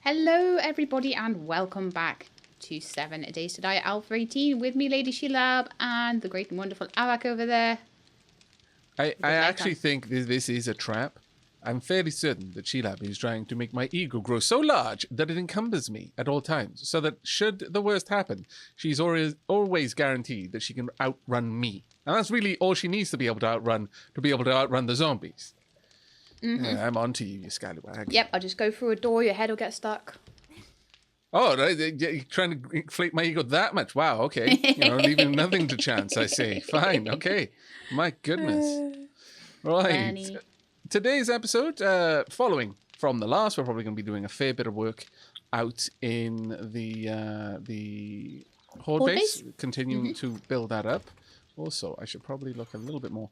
Hello everybody and welcome back to 7 Days to Die at Alpha 18 with me, Lady Shilab, and the great and wonderful Aavak over there. I actually think this is a trap. I'm fairly certain that Shilab is trying to make my ego grow so large that it encumbers me at all times, so that should the worst happen, she's always guaranteed that she can outrun me. And that's really all she needs to be able to outrun the zombies. Yeah, I'm on to you, you scallywag. Yep, I'll just go through a door, your head will get stuck. Oh, you're trying to inflate my ego that much? Wow, okay. Leaving nothing to chance, I say. Fine, okay. My goodness. Right. Funny. Today's episode, following from the last, we're probably going to be doing a fair bit of work out in the horde base, continuing to build that up. Also, I should probably look a little bit more.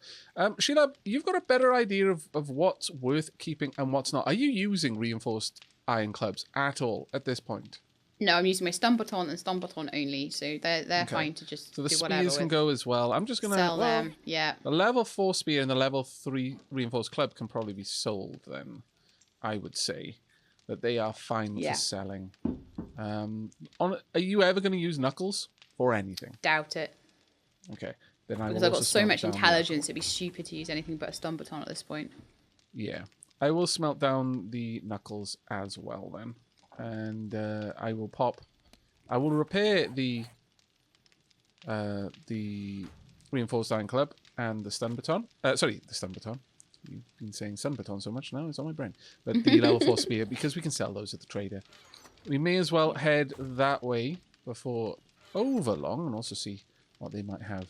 Sheila, you've got a better idea of what's worth keeping and what's not. Are you using reinforced iron clubs at all at this point? No, I'm using my stun baton and stun baton only, so they're fine to just so the do whatever spears can go as well. I'm just going to sell them. Yeah. The level 4 spear and the level 3 reinforced club can probably be sold then, I would say. That they are fine for selling. Are you ever going to use knuckles for anything? Doubt it. Okay. Then I because I've got so much intelligence, it'd be stupid to use anything but a stun baton at this point. Yeah. I will smelt down the knuckles as well then. And I will repair the reinforced iron club and the stun baton. The stun baton. You've been saying stun baton so much now, it's on my brain. But the level 4 spear, because we can sell those at the trader. We may as well head that way before over long and also see what they might have.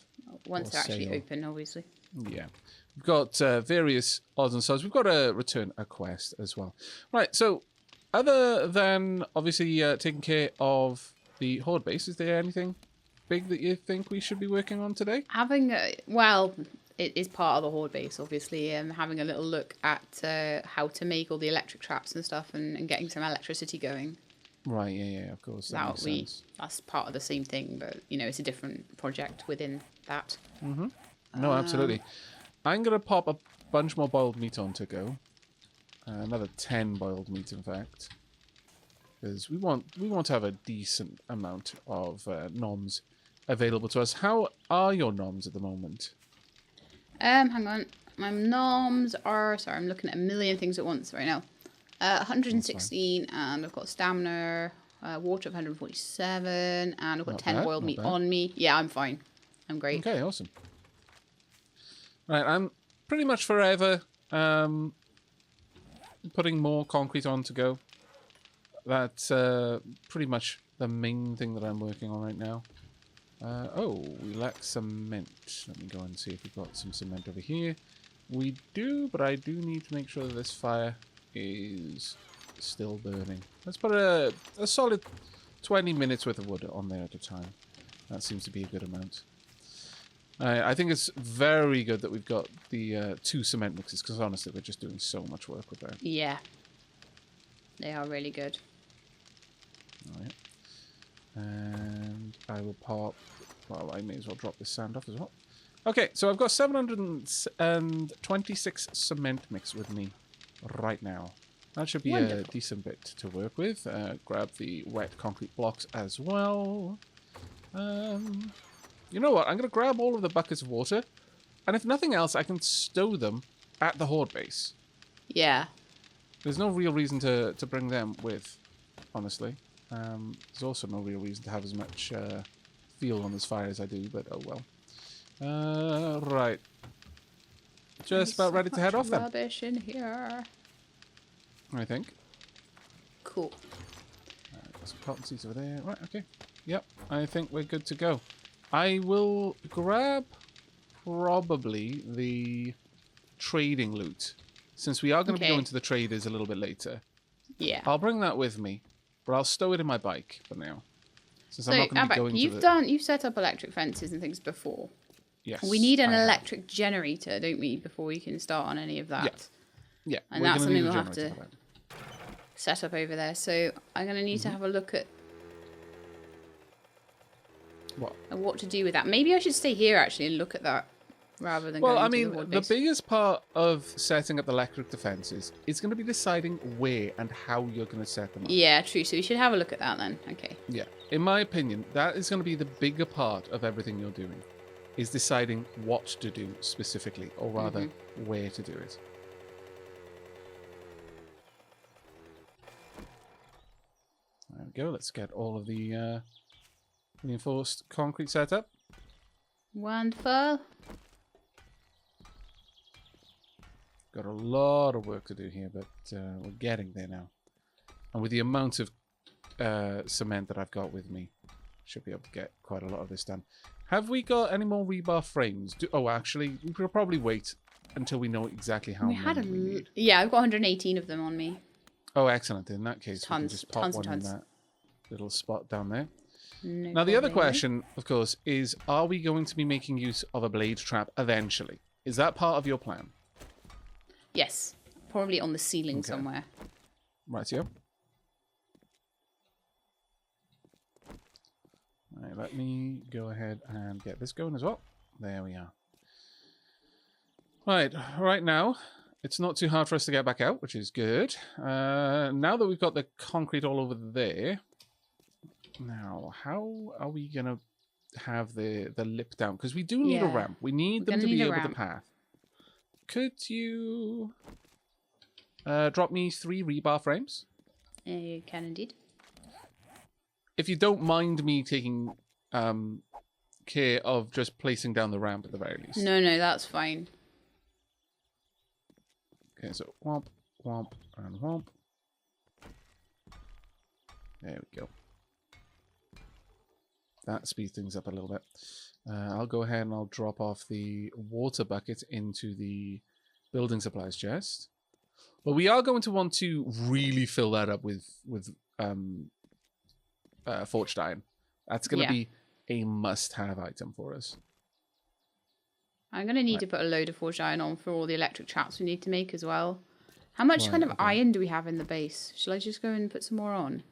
Once they're actually open, obviously. Yeah. We've got various odds and sods. We've got to return a quest as well. Right, so other than obviously taking care of the horde base, is there anything big that you think we should be working on today? It is part of the horde base, obviously, and having a little look at how to make all the electric traps and stuff and getting some electricity going. Right, yeah, of course. That's part of the same thing, but, it's a different project within that. Mm-hmm. No, absolutely. I'm going to pop a bunch more boiled meat on to go. Another 10 boiled meat, in fact. Because we want to have a decent amount of noms available to us. How are your noms at the moment? Hang on. My noms are... Sorry, I'm looking at a million things at once right now. 116, and I've got stamina, water of 147, and I've got 10 boiled meat on me. Yeah, I'm fine. I'm great. Okay, awesome. Right, I'm pretty much forever putting more concrete on to go. That's pretty much the main thing that I'm working on right now. We lack cement. Let me go and see if we've got some cement over here. We do, but I do need to make sure that this fire is still burning. Let's put a solid 20 minutes worth of wood on there at a time. That seems to be a good amount. I think it's very good that we've got the 2 cement mixes, because honestly, we're just doing so much work with that. Yeah. They are really good. Alright. And I will pop... Well, I may as well drop this sand off as well. Okay, so I've got 726 cement mix with me right now. That should be a decent bit to work with. Grab the wet concrete blocks as well. You know what? I'm going to grab all of the buckets of water. And if nothing else, I can stow them at the horde base. Yeah. There's no real reason to bring them with, honestly. There's also no real reason to have as much fuel on this fire as I do, but oh well. Right. Just about ready to head off then. Rubbish in here. I think. Cool. Some cotton seeds over there. Right, okay. Yep, I think we're good to go. I will grab probably the trading loot, since we are going to be going to the traders a little bit later. Yeah. I'll bring that with me, but I'll stow it in my bike for now. Since I'm not going to be going you've set up electric fences and things before. Yes. We need an electric generator, don't we, before we can start on any of that? Yeah. And that's something we'll have to set up over there. So I'm going to need to have a look at what to do with that. Maybe I should stay here actually and look at that rather than Well, going I into the mean, horde the base. biggest part of setting up electric defenses is going to be deciding where and how you're going to set them up. Yeah, true. So we should have a look at that then. Okay. Yeah, in my opinion, that is going to be the bigger part of everything you're doing, is deciding what to do specifically, or rather, where to do it. There we go. Let's get all of the reinforced concrete set up. Wonderful. Got a lot of work to do here, but we're getting there now. And with the amount of cement that I've got with me, should be able to get quite a lot of this done. Have we got any more rebar frames? Oh, actually, we could probably wait until we know exactly how many we need. Yeah, I've got 118 of them on me. Oh, excellent. In that case, we can Tons, just pop tons one and in tons. that little spot down there. No Now, the other problemo. question, of course, is are we going to be making use of a blade trap eventually? Is that part of your plan? Yes, probably on the ceiling Okay. somewhere. Rightio. Right, let me go ahead and get this going as well. There we are. Right now, it's not too hard for us to get back out, which is good. Now that we've got the concrete all over there, now how are we going to have the lip down? Because we do need a Yeah. ramp. We need We're them to gonna be need a able to ramp. path. Could you drop me 3 rebar frames? You can indeed. If you don't mind me taking care of just placing down the ramp at the very least. No, that's fine. Okay, so whomp, whomp, and whomp. There we go. That speeds things up a little bit. I'll go ahead and I'll drop off the water bucket into the building supplies chest. But we are going to want to really fill that up with forged iron. That's going to be a must-have item for us. I'm going to need to put a load of forged iron on for all the electric traps we need to make as well. How much kind of iron do we have in the base? Shall I just go and put some more on?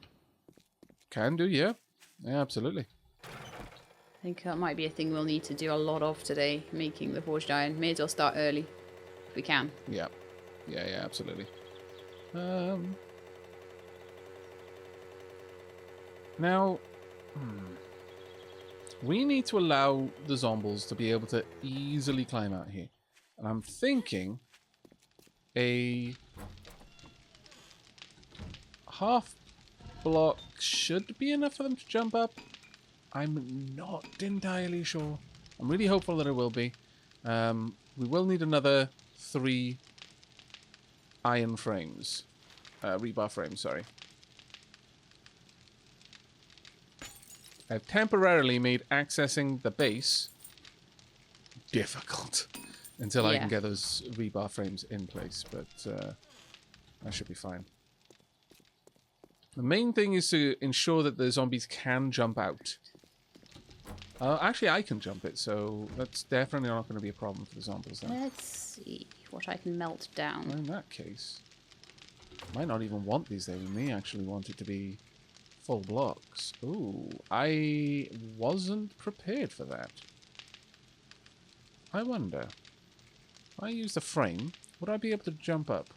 Can do, yeah. Yeah, absolutely. I think that might be a thing we'll need to do a lot of today, making the forged iron. May as well start early, if we can. Yeah. Yeah, absolutely. Now, we need to allow the zombies to be able to easily climb out here. And I'm thinking a half block should be enough for them to jump up. I'm not entirely sure. I'm really hopeful that it will be. We will need another 3 iron frames. Rebar frames, sorry. I've temporarily made accessing the base difficult until I can get those rebar frames in place, but that should be fine. The main thing is to ensure that the zombies can jump out. Actually, I can jump it, so that's definitely not going to be a problem for the zombies then. Let's see what I can melt down. Well, in that case, I might not even want these there. We may actually want it to be full blocks. Ooh, I wasn't prepared for that. I wonder, if I use the frame, would I be able to jump up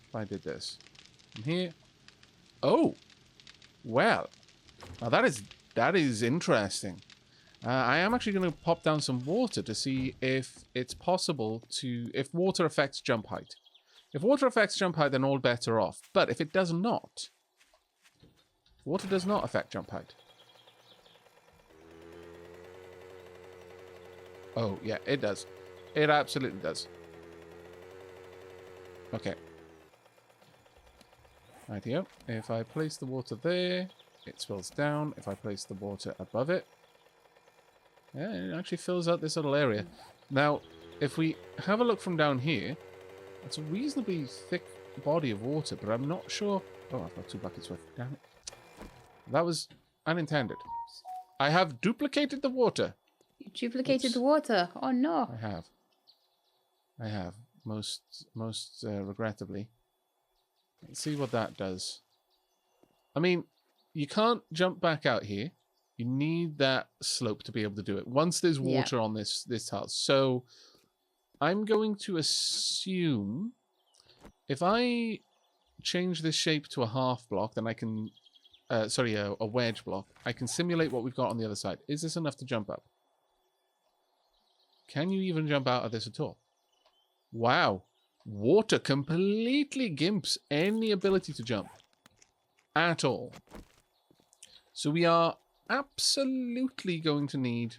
if I did this? From here. Oh! Well, now that is interesting. I am actually going to pop down some water to see if it's possible to... if water affects jump height. If water affects jump height, then all bets are off. But if it does not... water does not affect jump height. Oh, yeah, it does. It absolutely does. Okay. Rightio. If I place the water there, it spills down. If I place the water above it, yeah, it actually fills out this little area. Now, if we have a look from down here, it's a reasonably thick body of water, but I'm not sure... oh, I've got 2 buckets worth. Damn it. That was unintended. I have duplicated the water. You duplicated the water. Oh no. I have. Most regrettably. Let's see what that does. I mean, you can't jump back out here. You need that slope to be able to do it. Once there's water on this tile. So I'm going to assume if I change this shape to a half block, then I can... sorry, a wedge block. I can simulate what we've got on the other side. Is this enough to jump up? Can you even jump out of this at all? Wow. Water completely gimps any ability to jump. At all. So we are absolutely going to need...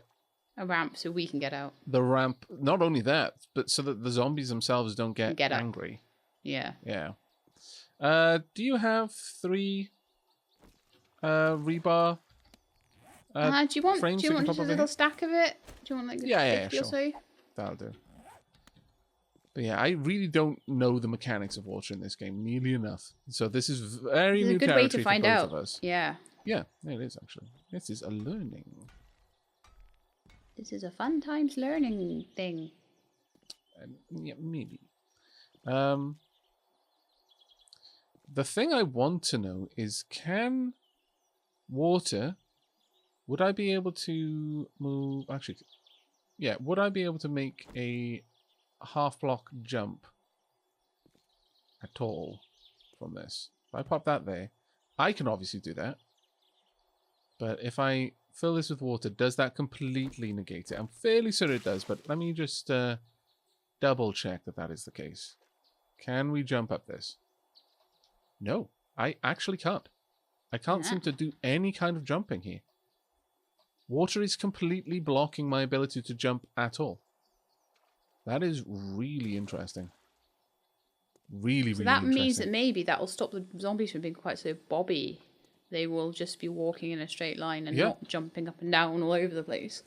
a ramp so we can get out. the ramp. Not only that, but so that the zombies themselves don't get angry. Yeah. Yeah. Do you have 3... rebar do you want frames just a little stack of it? Do you want like 50 or so? That'll do. But yeah, I really don't know the mechanics of water in this game nearly enough. So this is very new territory way to find for both out. of us. Yeah. Yeah, it is actually. This is a learning. This is a fun times learning thing. Yeah, maybe. The thing I want to know is, can water... would I be able to move... Actually, yeah, would I be able to make a half-block jump at all from this? If I pop that there, I can obviously do that. But if I fill this with water, does that completely negate it? I'm fairly sure it does, but let me just double-check that that is the case. Can we jump up this? No, I actually can't. I can't seem to do any kind of jumping here. Water is completely blocking my ability to jump at all. That is really interesting. Really, so really that interesting. means that maybe that will stop the zombies from being quite so bobby. They will just be walking in a straight line and not jumping up and down all over the place.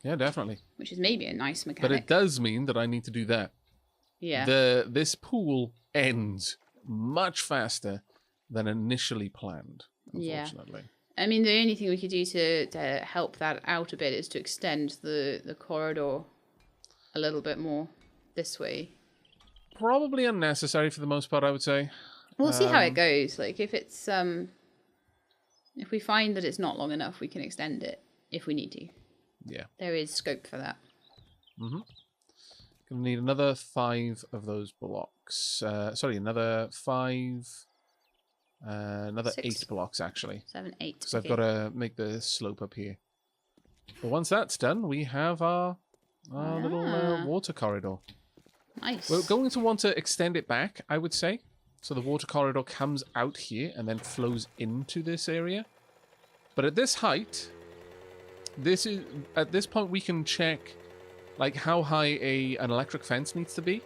Yeah, definitely. Which is maybe a nice mechanic. But it does mean that I need to do that. Yeah. This pool ends much faster than initially planned, unfortunately. Yeah. I mean, the only thing we could do to help that out a bit is to extend the corridor a little bit more this way. Probably unnecessary for the most part, I would say. We'll see how it goes. Like, if it's if we find that it's not long enough, we can extend it if we need to. Yeah. There is scope for that. Mm-hmm. Gonna need another 5 of those blocks. Sorry, another 5... another 6. 8 blocks, actually. 7, 8. Because I've got to make the slope up here. But once that's done, we have our little water corridor. Nice. We're going to want to extend it back, I would say. So the water corridor comes out here and then flows into this area. But at this height, at this point we can check like how high an electric fence needs to be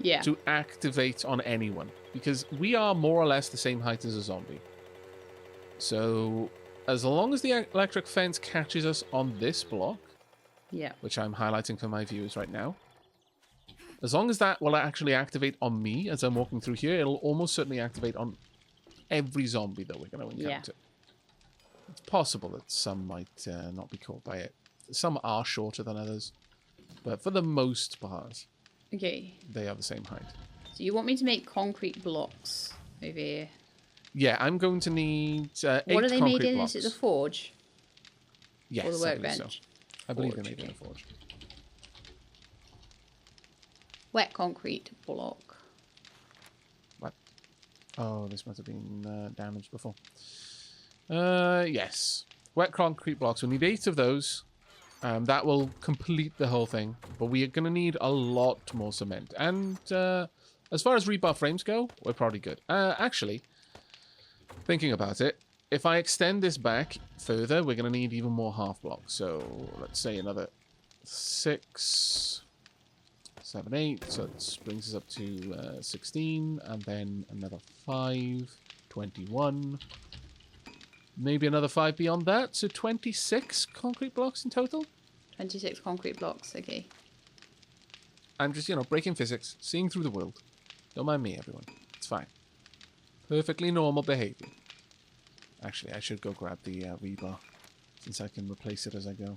to activate on anyone. Because we are more or less the same height as a zombie. So as long as the electric fence catches us on this block, which I'm highlighting for my viewers right now, as long as that will actually activate on me as I'm walking through here, it'll almost certainly activate on every zombie that we're going to encounter. It's possible that some might not be caught by it. Some are shorter than others. But for the most part, they are the same height. So you want me to make concrete blocks over here? Yeah, I'm going to need 8 concrete blocks. What are they made in? Is it the forge? Yes, or the workbench? I believe they're made in the forge. Wet concrete block. What? Oh, this must have been damaged before. Yes. Wet concrete blocks. We'll need 8 of those. That will complete the whole thing. But we are going to need a lot more cement. And as far as rebar frames go, we're probably good. Actually, thinking about it, if I extend this back further, we're going to need even more half blocks. So let's say another 6, 7, 8. So it brings us up to 16. And then another 5, 21. Maybe another 5 beyond that. So 26 concrete blocks in total. 26 concrete blocks, okay. I'm just, breaking physics, seeing through the world. Don't mind me, everyone. It's fine. Perfectly normal behavior. Actually, I should go grab the rebar, since I can replace it as I go.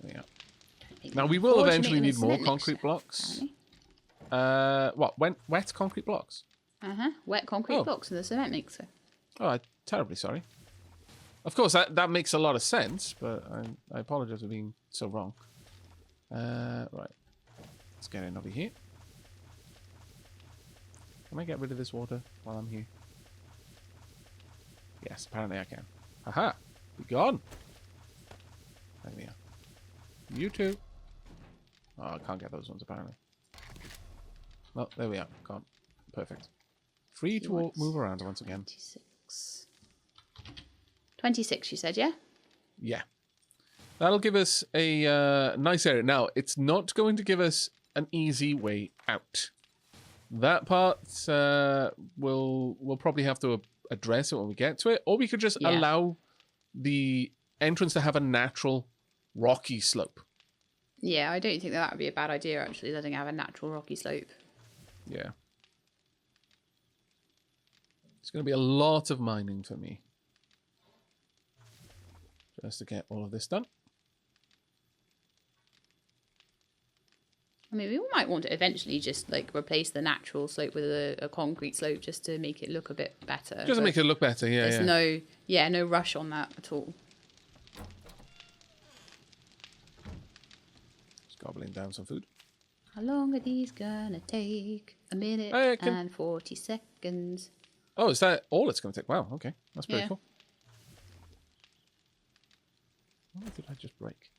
There we are. Now, we will eventually need more concrete blocks. What? Wet concrete blocks? Wet concrete blocks in the cement mixer. Oh, I terribly sorry. Of course, that makes a lot of sense, but I apologize for being so wrong. Right. Let's get in over here. Can I get rid of this water while I'm here? Yes, apparently I can. Haha! Be gone! There we are. You too. Oh, I can't get those ones apparently. Well, there we are. Gone. Perfect. Free to move around once again. 26. 26, you said, yeah? Yeah. That'll give us a nice area. Now, it's not going to give us an easy way out. That part we'll probably have to address it when we get to it, or we could just allow the entrance to have a natural rocky slope. Yeah, I don't think that would be a bad idea, actually, letting it have a natural rocky slope. Yeah. It's going to be a lot of mining for me. Just to get all of this done. I mean, we might want to eventually just, like, replace the natural slope with a concrete slope just to make it look a bit better. Just to make it look better, yeah, there's no rush on that at all. Just gobbling down some food. How long are these gonna take? A minute and 40 seconds. Oh, is that all it's going to take? Wow, okay. That's pretty cool. What did I just break?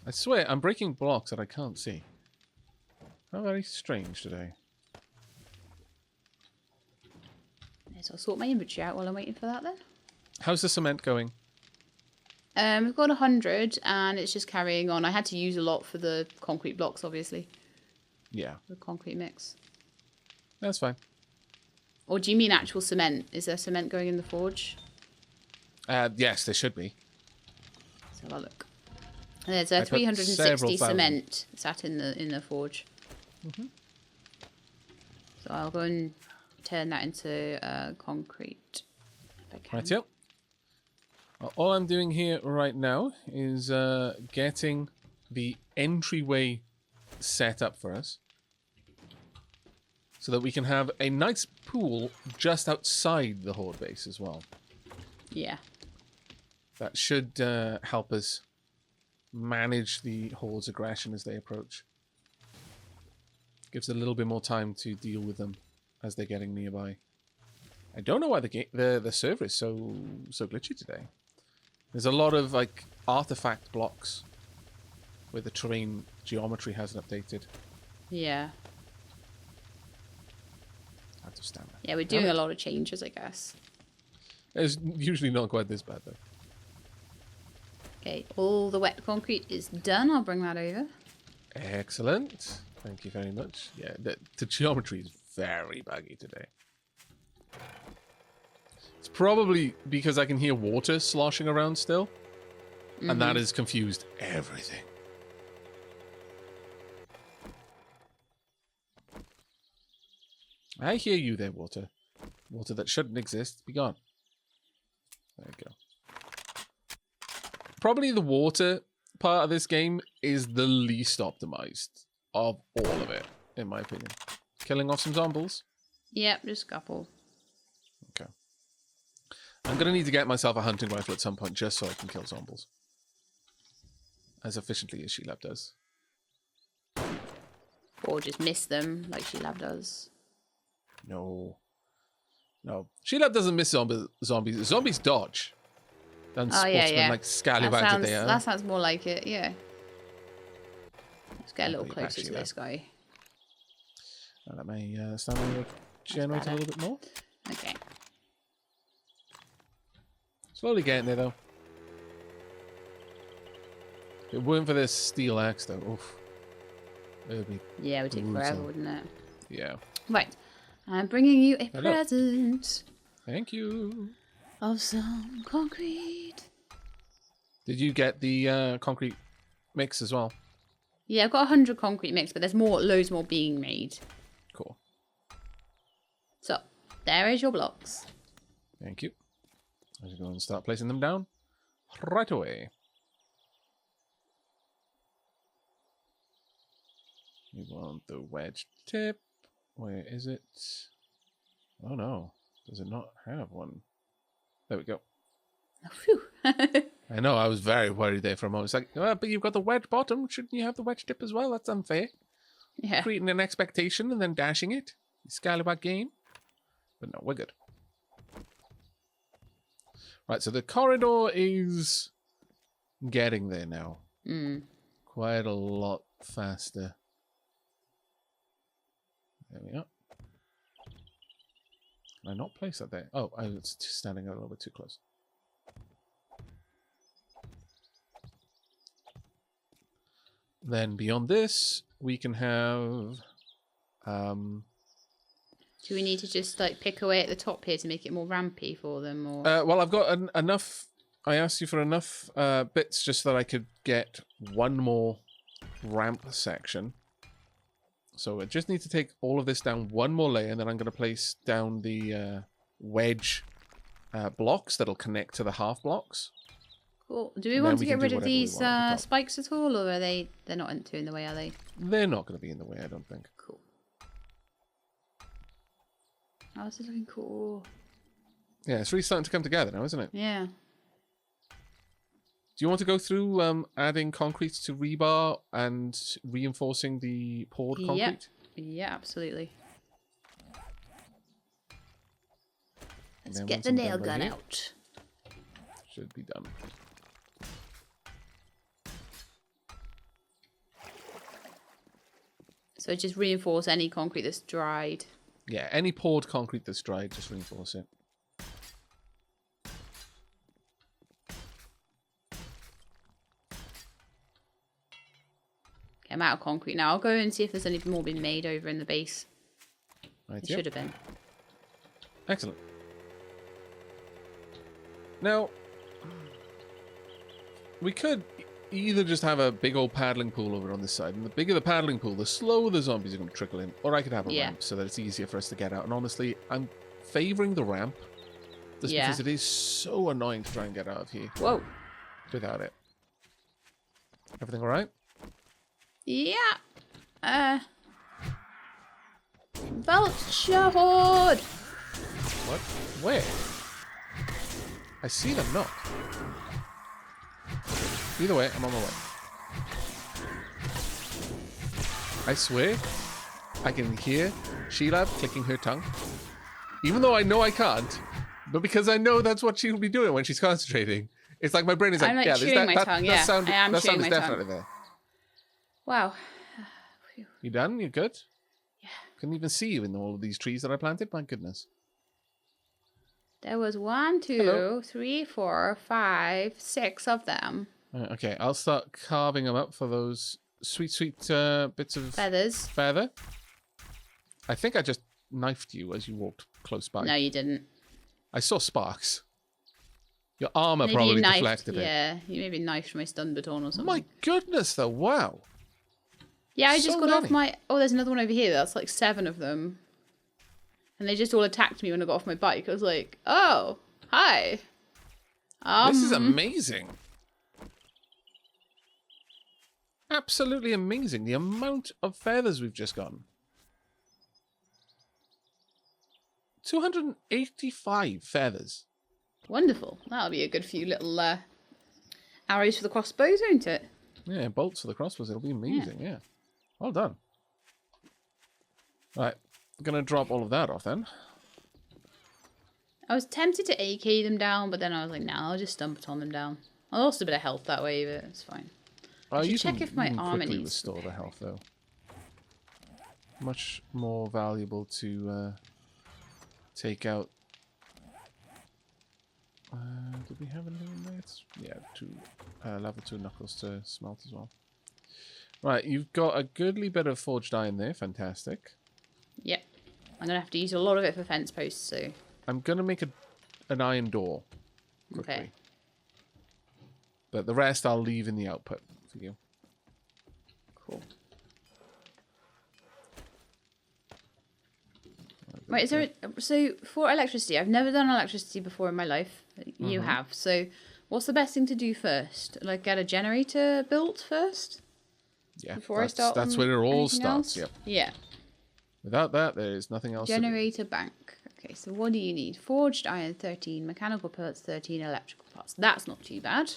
I swear, I'm breaking blocks that I can't see. How very strange today. So I'll sort my inventory out while I'm waiting for that then. How's the cement going? We've got 100 and it's just carrying on. I had to use a lot for the concrete blocks, obviously. Yeah. The concrete mix. That's fine. Or do you mean actual cement? Is there cement going in the forge? Yes, there should be. Let's have a look. There's 360 cement sat in the forge. Mm-hmm. So I'll go and turn that into concrete if I can. Right, yep. Well, all I'm doing here right now is getting the entryway set up for us, so that we can have a nice pool just outside the horde base as well. Yeah. That should help us manage the horde's aggression as they approach. Gives a little bit more time to deal with them as they're getting nearby. I don't know why the server is so glitchy today. There's a lot of like artifact blocks where the terrain geometry hasn't updated. Yeah. Out of stamina. Yeah, we're doing a lot of changes, I guess. It's usually not quite this bad though. Okay, all the wet concrete is done. I'll bring that over. Excellent. Thank you very much. Yeah, the geometry is very buggy today. It's probably because I can hear water sloshing around still. Mm-hmm. And that has confused everything. I hear you there, water. Water that shouldn't exist. Be gone. There you go. Probably the water part of this game is the least optimized of all of it, in my opinion. Killing off some zombies? Yep, just a couple. Okay. I'm going to need to get myself a hunting rifle at some point just so I can kill zombies. As efficiently as Sheelab does. Or just miss them like Sheelab does. No. No. Sheelab doesn't miss zombies. Zombies dodge. And sportsmen like scallywags that they are. That sounds more like it, yeah. Let's get a little closer to this guy. I'll let my stamina generate a little bit more. Okay. Slowly getting there, though. If it weren't for this steel axe, though, oof. It would be it would take forever, wouldn't it? Yeah. Right. I'm bringing you a present. Thank you. Of some concrete. Did you get the concrete mix as well? Yeah, I've got 100 concrete mix, but there's loads more being made. Cool. So, there is your blocks. Thank you. I'm just going to start placing them down right away. We want the wedge tip. Where is it? Oh no, does it not have one? There we go. Phew. I know, I was very worried there for a moment. It's like, oh, but you've got the wedge bottom. Shouldn't you have the wedge tip as well? That's unfair. Yeah. Creating an expectation and then dashing it. Scallywag game. But no, we're good. Right, so the corridor is getting there now. Quite a lot faster. There we are. Can I not place that there? Oh, I was just standing a little bit too close. Then beyond this, we can have... Do we need to just like pick away at the top here to make it more rampy for them? Or well, I've got enough... I asked you for enough bits just so that I could get one more ramp section. So I just need to take all of this down one more layer, and then I'm going to place down the wedge blocks that'll connect to the half blocks. cool. Do we want to get rid of these spikes at all, or are they're not in the way, are they? They're not going to be in the way, I don't think. Cool. Oh, this is looking cool. Yeah, it's really starting to come together now, isn't it? Yeah. Do you want to go through adding concrete to rebar and reinforcing the poured concrete? Yeah, absolutely. Let's Then get the nail gun out. Should be done. So just reinforce any concrete that's dried. Yeah, any poured concrete that's dried, just reinforce it. Okay, I'm out of concrete now. I'll go and see if there's any more been made over in the base. Right, It should have been. Excellent. Now, we could either just have a big old paddling pool over on this side, and the bigger the paddling pool, the slower the zombies are going to trickle in. Or I could have a ramp so that it's easier for us to get out. And honestly, I'm favouring the ramp just because it is so annoying to try and get out of here. Whoa. Without it. Everything all right? Yeah. Vulture horde. What? Where? I see them not. Either way, I'm on my way. I swear, I can hear Sheila clicking her tongue. Even though I know I can't, but because I know that's what she'll be doing when she's concentrating. It's like my brain is like, I'm like yeah, chewing my tongue. Yeah, sound, I am that chewing sound is my definitely tongue. there. Wow. You done? You good? Yeah. Couldn't even see you in all of these trees that I planted. My goodness. There was 1, 2, 3, 4, 5, 6 of them. Okay, I'll start carving them up for those sweet, sweet bits of Feathers. feather. I think I just knifed you as you walked close by. No, you didn't. I saw sparks. Your armor Maybe probably you knifed, deflected it. Yeah, you maybe knifed my stun baton or something. My goodness, though. Wow. Yeah, I just so got many. off my... Oh, there's another one over here. That's like 7 of them. And they just all attacked me when I got off my bike. I was like, oh, hi. This is amazing. Absolutely amazing. The amount of feathers we've just gotten. 285 feathers. Wonderful. That'll be a good few little arrows for the crossbows, won't it? Yeah, bolts for the crossbows. It'll be amazing, yeah. Well done. Right. I'm going to drop all of that off then. I was tempted to AK them down, but then I was like, nah, I'll just stun baton them down. I lost a bit of health that way, but it's fine. I should check if my armor quickly needs restore the health, though. Much more valuable to take out. Did we have anything in there? Yeah, level 2 knuckles to smelt as well. Right, you've got a goodly bit of forged iron there. Fantastic. Yep. I'm going to have to use a lot of it for fence posts, so... I'm going to make an iron door quickly. Okay. But the rest I'll leave in the output for you. Cool. Right, is there... So, for electricity, I've never done electricity before in my life. You have. So, what's the best thing to do first? Like, get a generator built first? Yeah, Before I start that's where it all anything starts, else? yeah. Yeah. Without that, there is nothing else Generator bank. Okay. Okay, so what do you need? Forged iron 13, mechanical parts 13, electrical parts. That's not too bad.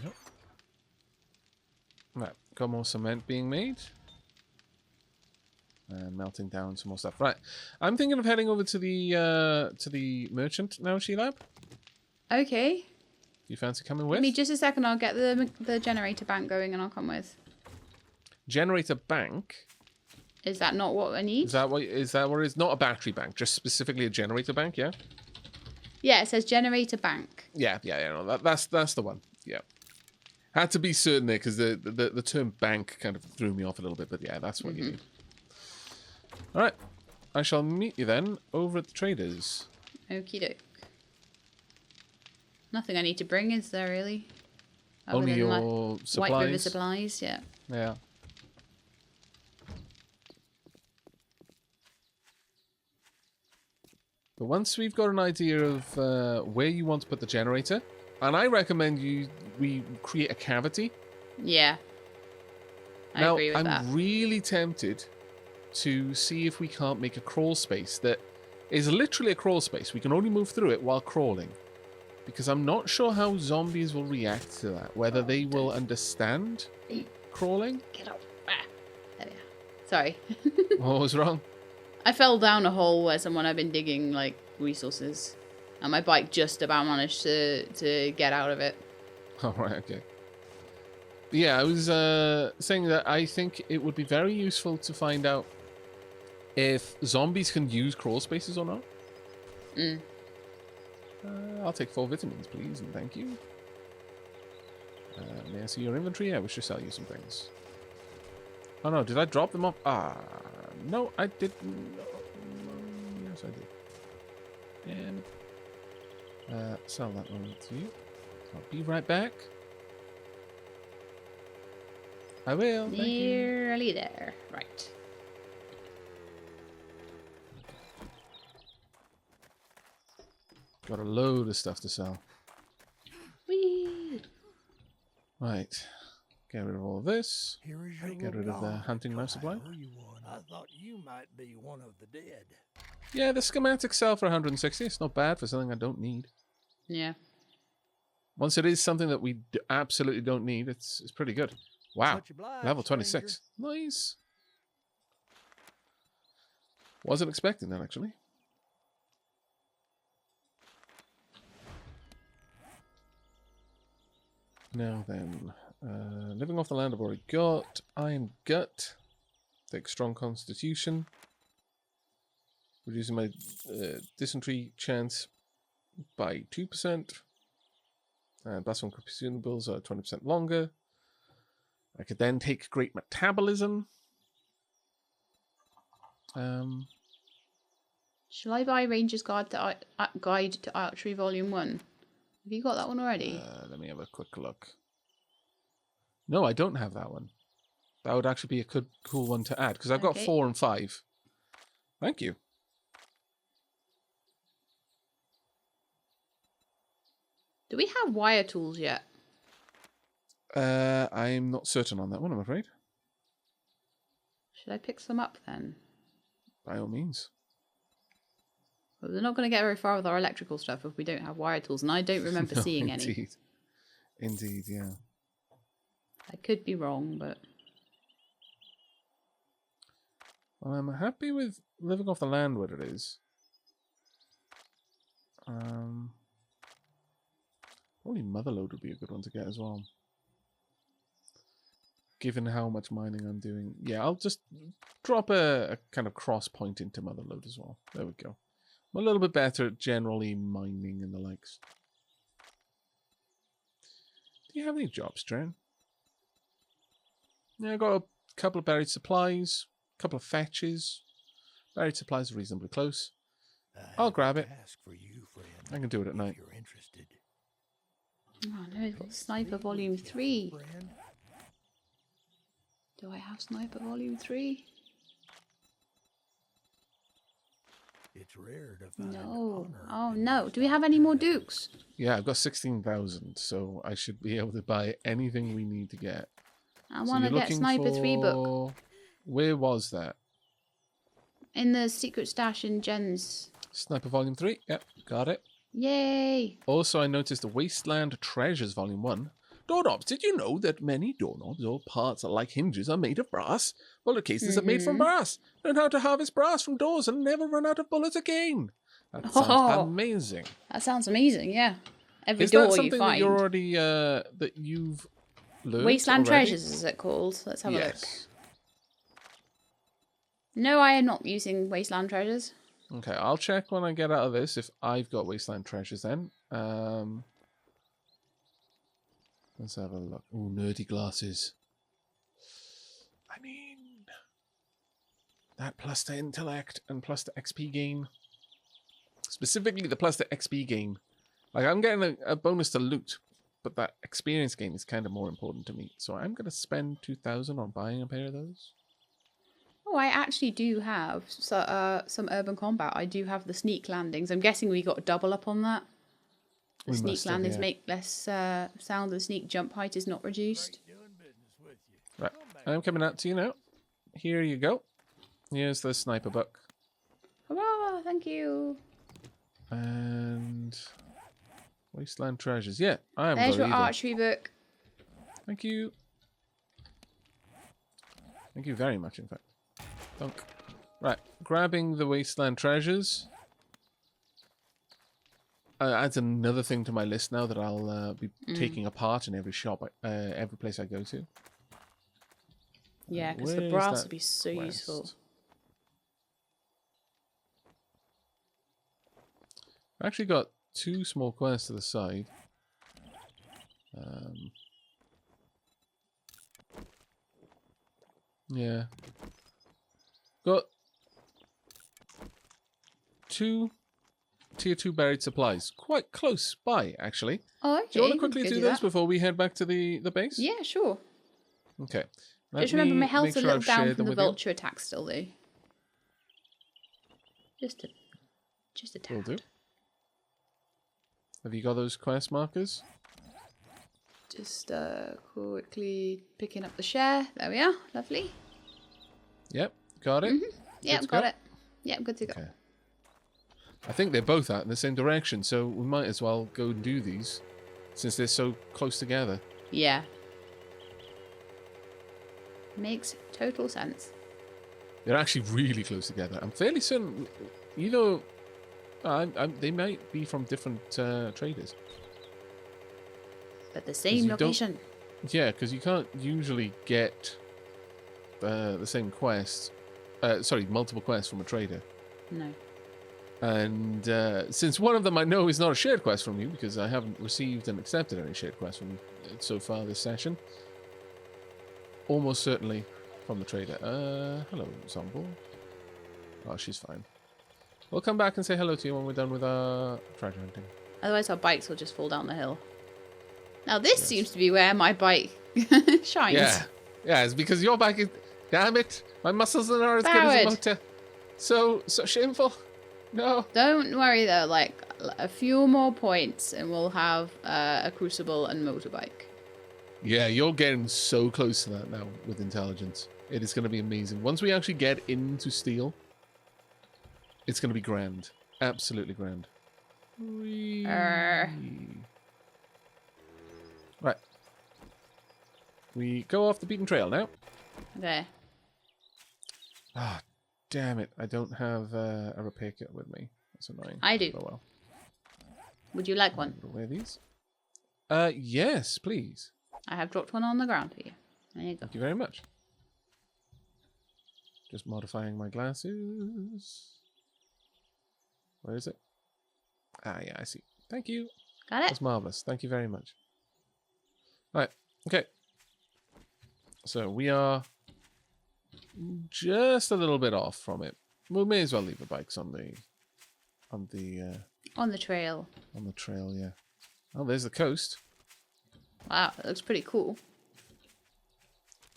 Yep. Right, got more cement being made. And melting down some more stuff. Right, I'm thinking of heading over to the merchant now, Sheelab. Okay. You fancy coming with? Give me just a second. I'll get the generator bank going and I'll come with. Generator bank? Is that not what I need? Is that what it is? Not a battery bank, just specifically a generator bank, yeah? Yeah, it says generator bank. Yeah, no, that's the one. Yeah. Had to be certain there because the term bank kind of threw me off a little bit, but yeah, that's what you need. Alright. I shall meet you then over at the traders. Okie doke. Nothing I need to bring, is there really? Other Only than, your like, supplies. White River supplies, yeah. Yeah. But once we've got an idea of where you want to put the generator, and I recommend we create a cavity. Yeah. I agree with that. I'm really tempted to see if we can't make a crawl space that is literally a crawl space. We can only move through it while crawling. Because I'm not sure how zombies will react to that. Whether they will understand crawling. Get up. Ah. There we are. Sorry. What was wrong? I fell down a hole where someone had been digging, like, resources. And my bike just about managed to get out of it. Oh, right, okay. Yeah, I was saying that I think it would be very useful to find out if zombies can use crawl spaces or not. I'll take 4 vitamins, please, and thank you. May I see your inventory? I wish to sell you some things. Oh no, did I drop them off? No, I didn't. Yes, I did. And sell that one to you. I'll be right back. I will. Thank you. Nearly there. Right. Got a load of stuff to sell. Whee! Right. Get rid of all of this. Here is your Get rid of the hunting knife supply. I thought you might be one of the dead. Yeah, the schematics sell for 160. It's not bad for something I don't need. Yeah. Once it is something that we absolutely don't need, it's pretty good. Wow. Much obliged, Level 26. stranger. Nice. Wasn't expecting that, actually. Now then, living off the land I've already got. Iron Gut. Take strong constitution. Reducing my dysentery chance by 2%. And plus 1 consumables are 20% longer. I could then take great metabolism. Shall I buy Ranger's Guide to Archery Volume 1? Have you got that one already? Let me have a quick look. No, I don't have that one. That would actually be a good, cool one to add, because I've got 4 and 5. Thank you. Do we have wire tools yet? I'm not certain on that one, I'm afraid. Should I pick some up then? By all means. Well, we're not going to get very far with our electrical stuff if we don't have wire tools, and I don't remember seeing any. Indeed, yeah. I could be wrong, but... Well, I'm happy with living off the land where it is. Probably Motherload would be a good one to get as well. Given how much mining I'm doing. Yeah, I'll just drop a kind of cross point into Motherload as well. There we go. I'm a little bit better at generally mining and the likes. Do you have any jobs, Dren? Yeah, I got a couple of buried supplies, a couple of fetches. Buried supplies are reasonably close. I'll grab it. For you, friend, I can do it at night. if you're interested. Oh no, we've got Sniper Volume 3. Friend? Do I have Sniper Volume 3? It's rare to find No. honor Oh in no. this Do we have any more Dukes? Yeah, I've got 16,000, so I should be able to buy anything we need to get. I want to get Sniper 3 book. Where was that? In the secret stash in Jen's. Sniper Volume 3. Yep, got it. Yay! Also, I noticed the Wasteland Treasures Volume 1. Doorknobs. Did you know that many doorknobs or parts like hinges are made of brass? Bullet cases are made from brass. Learn how to harvest brass from doors and never run out of bullets again. That sounds amazing. That sounds amazing, yeah. Every Is door that something you find. that you're already, that you've learned Wasteland already? Treasures, is it called? Let's have a look. Yes. No, I am not using Wasteland Treasures. Okay, I'll check when I get out of this if I've got Wasteland Treasures then. Let's have a look. Oh, nerdy glasses. I mean, that plus the intellect and plus the XP gain. Specifically the plus the XP gain. Like, I'm getting a bonus to loot, but that experience gain is kind of more important to me. So I'm going to spend 2,000 on buying a pair of those. Oh, I actually do have some urban combat. I do have the sneak landings. I'm guessing we got a double up on that. The sneak landings make less sound. The sneak jump height is not reduced. Right, I'm coming out to you now. Here you go. Here's the sniper book. Hurrah! Thank you. And Wasteland Treasures. Yeah, I am. There's your archery book. Thank you. Thank you very much, in fact. Dunk. Right, grabbing the Wasteland Treasures. Adds another thing to my list now that I'll be taking apart in every shop, every place I go to. Yeah, because the brass would be so useful. I've actually got 2 small quests to the side. Yeah. Got 2 tier 2 buried supplies. Quite close by, actually. Oh, okay. Do you want to quickly do those before we head back to the base? Yeah, sure. Okay. Just remember my health's a little down from the vulture attack still, though. Just a tad. Will do. Have you got those quest markers? Just quickly picking up the share. There we are. Lovely. Yep, got it. Yep, got it. Yep, good to go. Okay. I think they're both out in the same direction, so we might as well go and do these, since they're so close together. Yeah. Makes total sense. They're actually really close together. I'm fairly certain, either they might be from different traders. But the same location. Yeah, because you can't usually get the same quest. Sorry, multiple quests from a trader. No. And since one of them I know is not a shared quest from you, because I haven't received and accepted any shared quests from you so far this session, almost certainly from the trader. Hello, Zomble. Oh, she's fine. We'll come back and say hello to you when we're done with our treasure hunting. Otherwise our bikes will just fall down the hill. Now this seems to be where my bike shines. Yeah. Yeah, it's because your bike is... Damn it! My muscles are not as good as a motor. So shameful. No. Don't worry though, like a few more points and we'll have a crucible and motorbike. Yeah, you're getting so close to that now with intelligence. It is going to be amazing. Once we actually get into steel, it's going to be grand. Absolutely grand. Right. We go off the beaten trail now. Okay. Ah, damn it. I don't have a repair kit with me. That's annoying. I do. Oh well. Would you like one? Wear these? Yes, please. I have dropped one on the ground for you. There you go. Thank you very much. Just modifying my glasses. Where is it? Ah, yeah, I see. Thank you. Got it? That's marvelous. Thank you very much. Right. Okay. So we are just a little bit off from it. We may as well leave the bikes on the trail. On the trail, yeah. Oh, there's the coast. Wow, that looks pretty cool.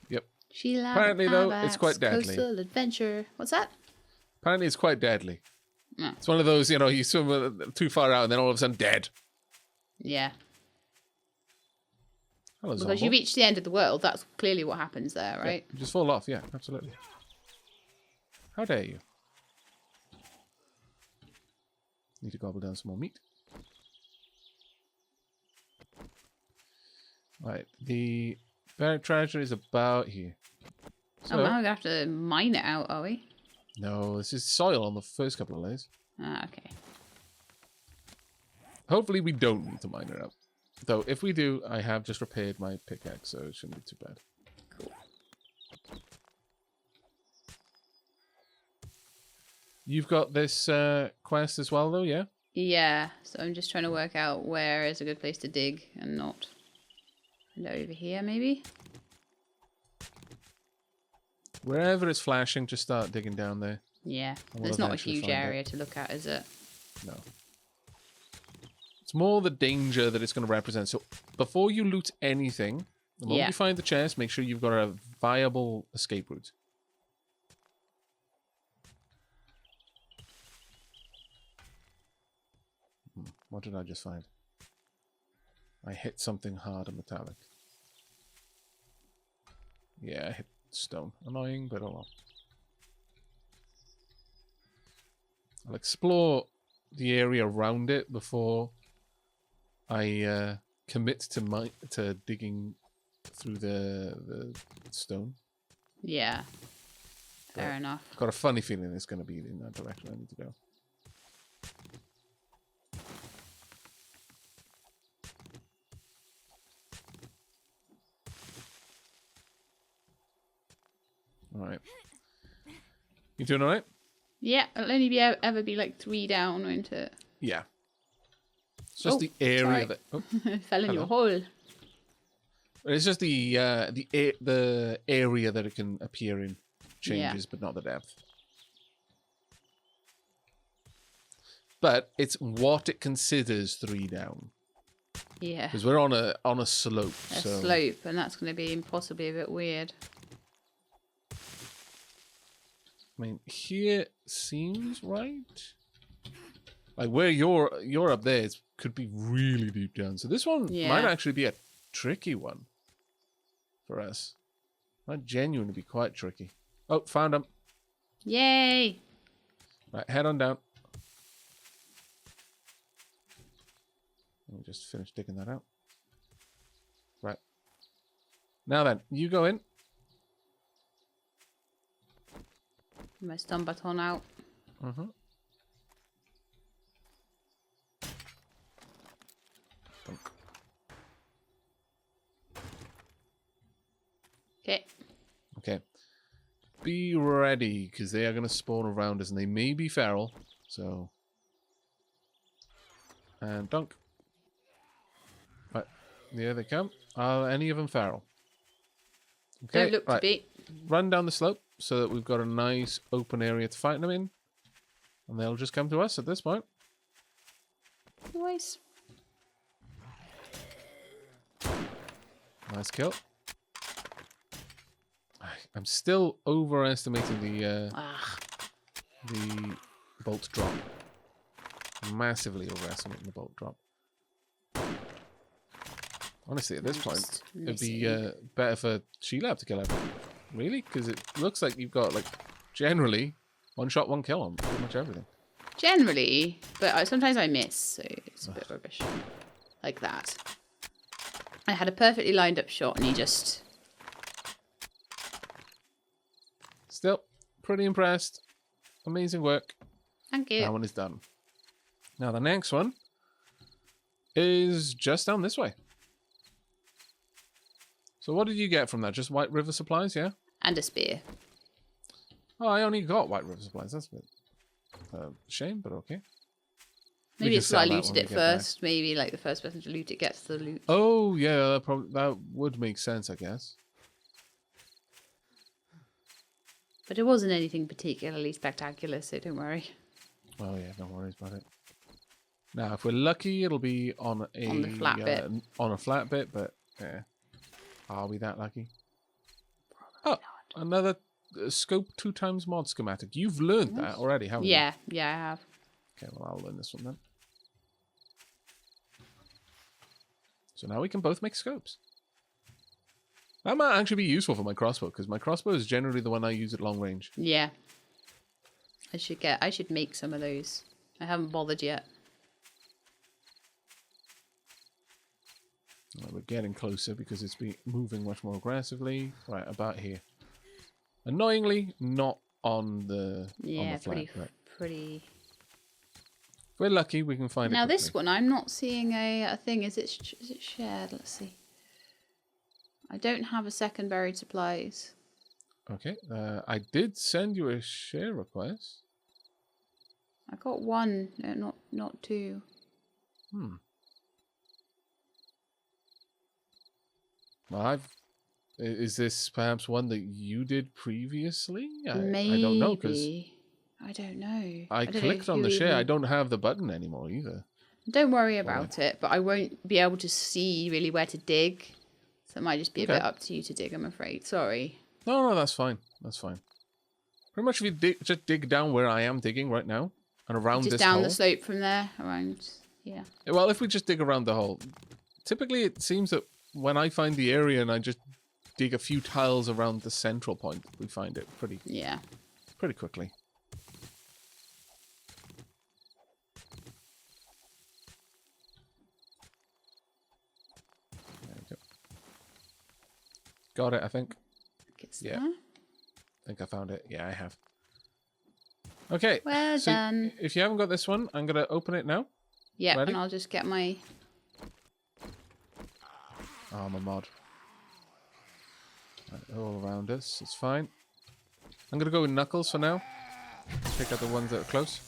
Yep. Apparently, though, it's quite deadly. Coastal adventure. What's that? Apparently, it's quite deadly. No. It's one of those, you swim too far out and then all of a sudden dead. Yeah. Hello, because you reach the end of the world. That's clearly what happens there, right? Yeah, you just fall off. Yeah, absolutely. How dare you? Need to gobble down some more meat. Right, the buried treasure is about here. So, Oh, now we have to mine it out, are we? no, this is soil on the first couple of layers. Ah, okay. Hopefully we don't need to mine it out. Though, if we do, I have just repaired my pickaxe, so it shouldn't be too bad. Cool. You've got this quest as well, though, yeah? Yeah, so I'm just trying to work out where is a good place to dig and not. And over here, maybe? Wherever it's flashing, just start digging down there. Yeah, We'll there's not a eventually huge find area to look at, is it? No. It's more the danger that it's going to represent. So before you loot anything, the moment Yeah. you find the chest, make sure you've got a viable escape route. What did I just find? I hit something hard and metallic. Yeah, I hit stone. Annoying, but oh well. I'll explore the area around it before I commit to digging through the stone. Yeah. Fair But enough. I've got a funny feeling it's going to be in that direction I need to go. Alright. You doing alright? Yeah, it'll only be ever be like 3 down, won't it? Yeah. It's just Oh, the area sorry. that... Oh, Fell in Hello. your hole. it's just the area that it can appear in changes, but not the depth. But it's what it considers 3 down. Yeah. Because we're on a slope. A so slope, and that's going to be possibly a bit weird. I mean, here seems right. Like where you're up there, it could be really deep down. So this one Yeah. might actually be a tricky one for us. Might genuinely be quite tricky. Oh, found him. Yay! Right, head on down. Let me just finish digging that out. Right. Now then, you go in. My stun baton out. Mm-hmm. Okay. Okay. Be ready, because they are going to spawn around us, and they may be feral. So. And dunk. Right. There they come. Are any of them feral? Okay. Don't look to right. be. Run down the slope so that we've got a nice open area to fight them in. And they'll just come to us at this point. Nice. Nice kill. I'm still overestimating the bolt drop. Massively overestimating the bolt drop. Honestly, at this I'm point, just it'd be missing. better for Sheila to kill everything. Really? Because it looks like you've got, like, generally, 1 shot, 1 kill on pretty much everything. Generally, but sometimes I miss, so it's a bit rubbish. Like that. I had a perfectly lined up shot and he just... Still, pretty impressed. Amazing work. Thank you. That one is done. Now, the next one is just down this way. So what did you get from that? Just White River supplies, yeah? And a spear. Oh, I only got White River supplies. That's a bit shame, but okay. We Maybe can it's why I sell that looted when we it get back. first. Maybe like the first person to loot it gets the loot. Oh, yeah, that would make sense, I guess. But it wasn't anything particularly spectacular, so don't worry. Oh, yeah, no worries about it. Now, if we're lucky, it'll be on a... On the flat bit. On a flat bit, but yeah. Are we that lucky? Oh, another scope 2 times mod schematic. You've learned that already, haven't you? Yeah, I have. Okay, well, I'll learn this one then. So now we can both make scopes. That might actually be useful for my crossbow, because my crossbow is generally the one I use at long range. Yeah. I should make some of those. I haven't bothered yet. Well, we're getting closer because it's been moving much more aggressively. Right, about here. Annoyingly, not on the Yeah, flat. But pretty. if we're lucky, we can find it Now quickly. this one, I'm not seeing a thing. Is it shared? Let's see. I don't have a second buried supplies. Okay, I did send you a share request. I got one, no, not two. Well, is this perhaps one that you did previously? Maybe. I don't know, because I don't know. I don't know clicked on who the share. even- I don't have the button anymore either. Don't worry about it, but I won't be able to see really where to dig. So it might just be a bit up to you to dig, I'm afraid. Sorry. No, that's fine. That's fine. Pretty much if you just dig down where I am digging right now, and around Just this down hole. the slope from there, around, yeah. Well, if we just dig around the hole, typically it seems that when I find the area and I just dig a few tiles around the central point, we find it pretty quickly. There we go. Got it, I think. Yeah. There. I think I found it. Yeah, I have. Okay. Well so done. If you haven't got this one, I'm going to open it now. Yep, Ready? and I'll just get my... Oh, I'm a mod. Right, all around us. It's fine. I'm going to go with Knuckles for now. Pick out the ones that are close.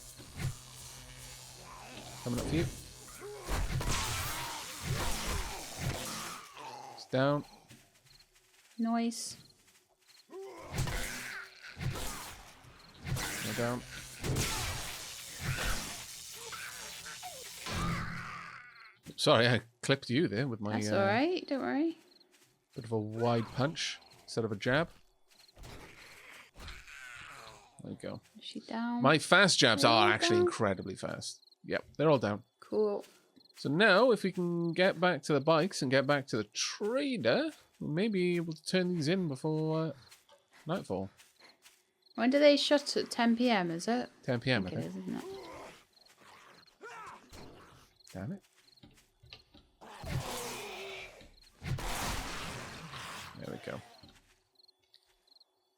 Coming up for you. It's down. Noise. Go down. Sorry, I clipped you there with my That's alright, don't worry. bit of a wide punch instead of a jab. There you go. Is she down? My fast jabs They're are all actually down? incredibly fast. Yep, they're all down. Cool. So now, if we can get back to the bikes and get back to the trader, we may be able to turn these in before nightfall. When do they shut at 10 p.m, is it? 10 p.m., I It think. is, isn't it? Damn it. There we go.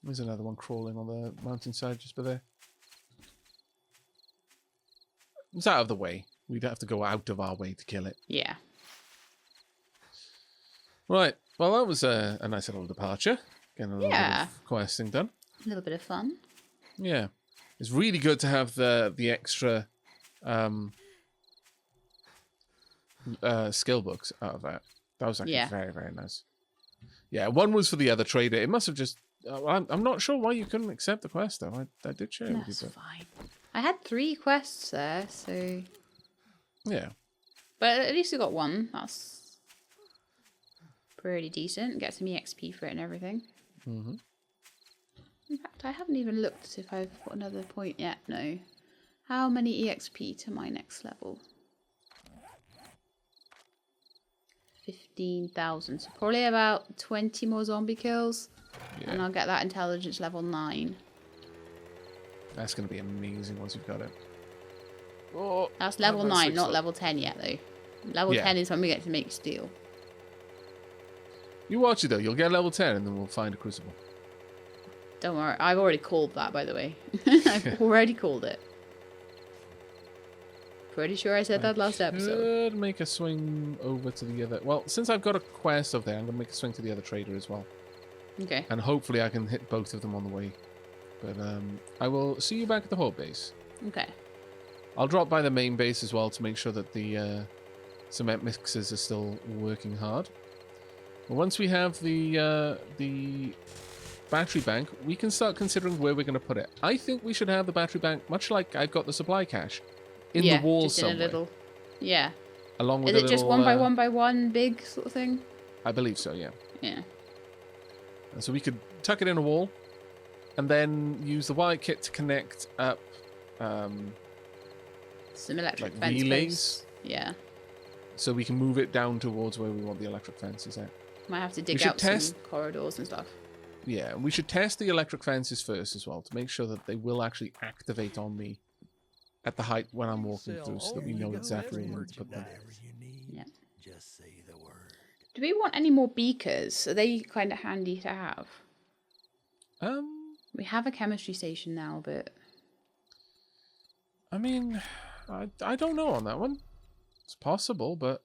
There's another one crawling on the mountainside just by there. It's out of the way. We'd have to go out of our way to kill it. Yeah. Right. Well, that was a nice little departure. Getting a little bit Yeah. of questing done. A little bit of fun. Yeah. It's really good to have the extra skill books out of that. That was actually very, very nice. Yeah, one was for the other trader. It must have just... I'm not sure why you couldn't accept the quest, though. I did share it with you. That's But... fine. I had 3 quests there, so... Yeah. But at least we got one. That's pretty decent. Get some EXP for it and everything. Mm-hmm. In fact, I haven't even looked if I've got another point yet. No. How many EXP to my next level? 15,000. So probably about 20 more zombie kills. Yeah. And I'll get that intelligence level 9. That's going to be amazing once you've got it. Oh, That's level about 9, 6 not left. level 10 yet though. Level 10 is when we get to make steel. You watch it, though. You'll get level 10 and then we'll find a crucible. Don't worry, I've already called that, by the way. I've already called it. Pretty sure I said that last episode. Could make a swing over to the other... Well, since I've got a quest over there, I'm going to make a swing to the other trader as well. Okay. And hopefully I can hit both of them on the way. But I will see you back at the horde base. Okay. I'll drop by the main base as well to make sure that the cement mixers are still working hard. But once we have the battery bank, we can start considering where we're going to put it. I think we should have the battery bank, much like I've got the supply cache, in the wall just somewhere. in a little... Yeah. Along with Is a it just little, one by one big sort of thing? I believe so, yeah. Yeah. And so we could tuck it in a wall, and then use the wire kit to connect up Some electric like fence relays, posts. Yeah. so we can move it down towards where we want the electric fences at. Might have to dig should out test- some corridors and stuff. Yeah, we should test the electric fences first as well to make sure that they will actually activate on me at the height when I'm walking Sell through so that all we know your exactly best where to put them. merchandise. Whatever you need, Yeah. just say the word. Do we want any more beakers? Are they kind of handy to have? We have a chemistry station now, but... I mean, I don't know on that one. It's possible, but...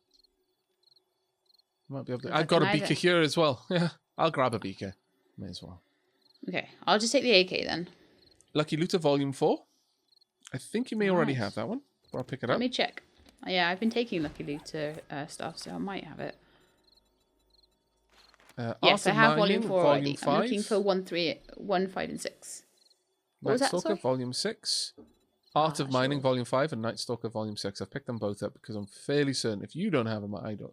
Might be able to... I've got a beaker here as well. Yeah, I'll grab a beaker. May as well. Okay, I'll just take the AK then. Lucky Looter Volume 4. I think you may already Nice. have that one. But I'll pick it Let up. me check. Yeah, I've been taking Lucky Looter stuff, so I might have it. Yes, I have Volume 4 already. 5. I'm looking for 1, 3, 1, 5, and 6. What was Night that, Stalker sorry? Volume 6. Art of Mining sure. Volume 5 and Night Stalker Volume 6. I've picked them both up because I'm fairly certain if you don't have them, I don't.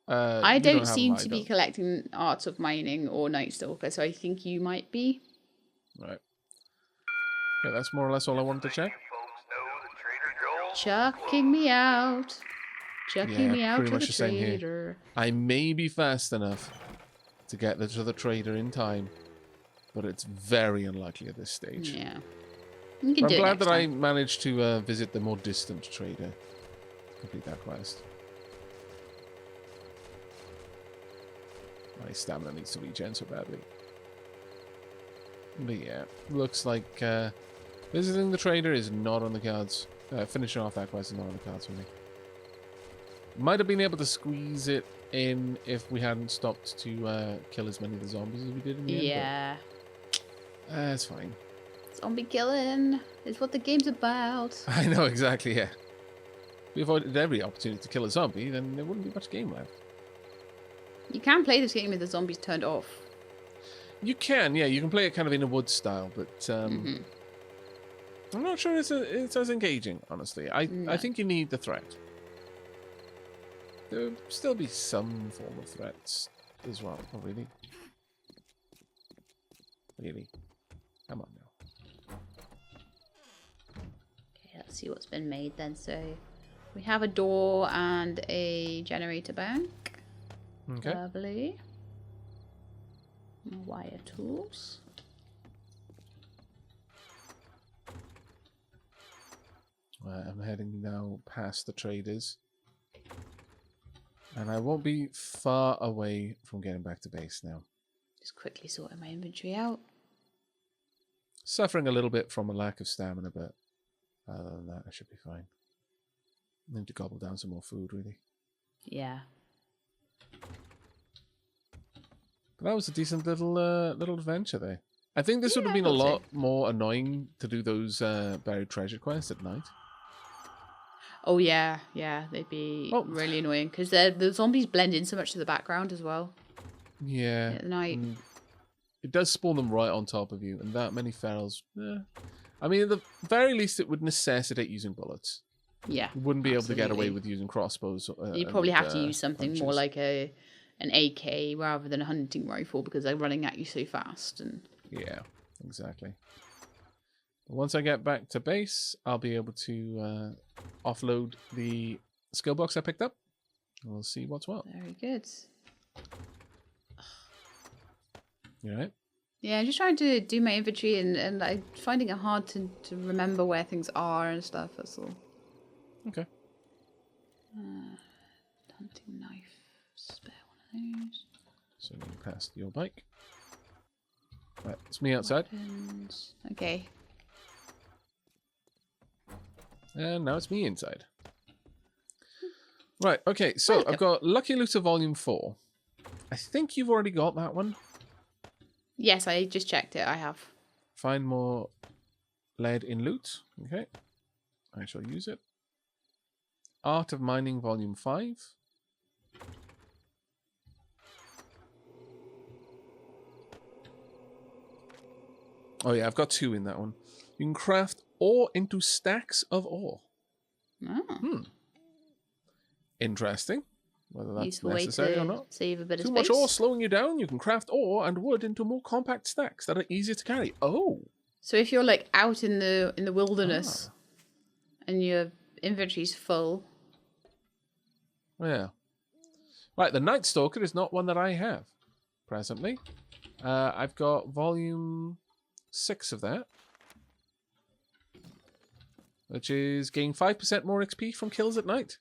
I don't seem to be collecting Art of Mining or Night Stalker, so I think you might be. Right. Okay, that's more or less all I wanted to check. Chucking me out. Chucking me out pretty to much the the same here. trader. I may be fast enough to get to the trader in time, but it's very unlikely at this stage. Yeah. You can But do I'm it glad next that I time. managed to visit the more distant trader to complete that quest. My stamina needs to regen so badly. But yeah, looks like visiting the trader is not on the cards. Finishing off that quest is not on the cards for me. Might have been able to squeeze it in if we hadn't stopped to kill as many of the zombies as we did in the end. Yeah. But, it's fine. Zombie killing is what the game's about. I know, exactly, yeah. If we avoided every opportunity to kill a zombie, then there wouldn't be much game left. You can play this game with the zombies turned off. You can, yeah. You can play it kind of in a wood style, but I'm not sure it's as engaging, honestly. I think you need the threat. There'll still be some form of threats as well. Oh, really? Really? Come on now. Okay, let's see what's been made then. So we have a door and a generator bank. Okay. Lovely. Wire tools. I'm heading now past the traders. And I won't be far away from getting back to base now. Just quickly sorting my inventory out. Suffering a little bit from a lack of stamina, but other than that, I should be fine. Need to gobble down some more food, really. Yeah. But that was a decent little adventure there. I think this would have Yeah, been a I thought so. lot more annoying to do those buried treasure quests at night. Oh yeah, yeah, they'd be really annoying because the zombies blend in so much to the background as well. Yeah. At night. and it does spawn them right on top of you, and that many ferals. I mean, at the very least, it would necessitate using bullets. Yeah. You wouldn't be able to get away absolutely. with using crossbows. You probably and, have to use something more punches. like an AK rather than a hunting rifle because they're running at you so fast. And Yeah, exactly. Once I get back to base, I'll be able to offload the skill box I picked up. And we'll see what's what. very good. You all right? Yeah, I'm just trying to do my inventory and I'm finding it hard to remember where things are and stuff. That's all. Okay. Hunting knife. Spare one of those. So you passed your bike. Right, it's me outside. Weapons. Okay. And now it's me inside. Right, okay, so Welcome. I've got Lucky Looter Volume 4. I think you've already got that one. Yes, I just checked it. I have. Find more lead in loot. Okay. I shall use it. Art of Mining Volume 5. Oh yeah, I've got 2 in that one. You can craft ore into stacks of ore. Oh. Interesting. Whether that's Useful way necessary or to not. save a bit of Too space. much ore slowing you down, you can craft ore and wood into more compact stacks that are easier to carry. Oh. So if you're like out in the wilderness and your inventory's full. Yeah. Right, the Night Stalker is not one that I have presently. I've got volume 6 of that. which is gain 5% more XP from kills at night.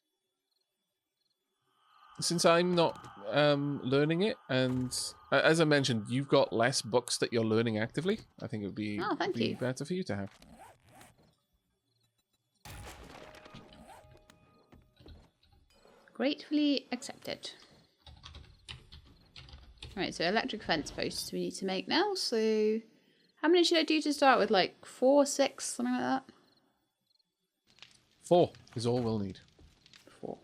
Since I'm not learning it, and as I mentioned, you've got less books that you're learning actively, I think it would be, thank you. better for you to have. Gratefully accepted. Right, so electric fence posts we need to make now. So how many should I do to start with? Like 4, 6, something like that? 4 is all we'll need. 4.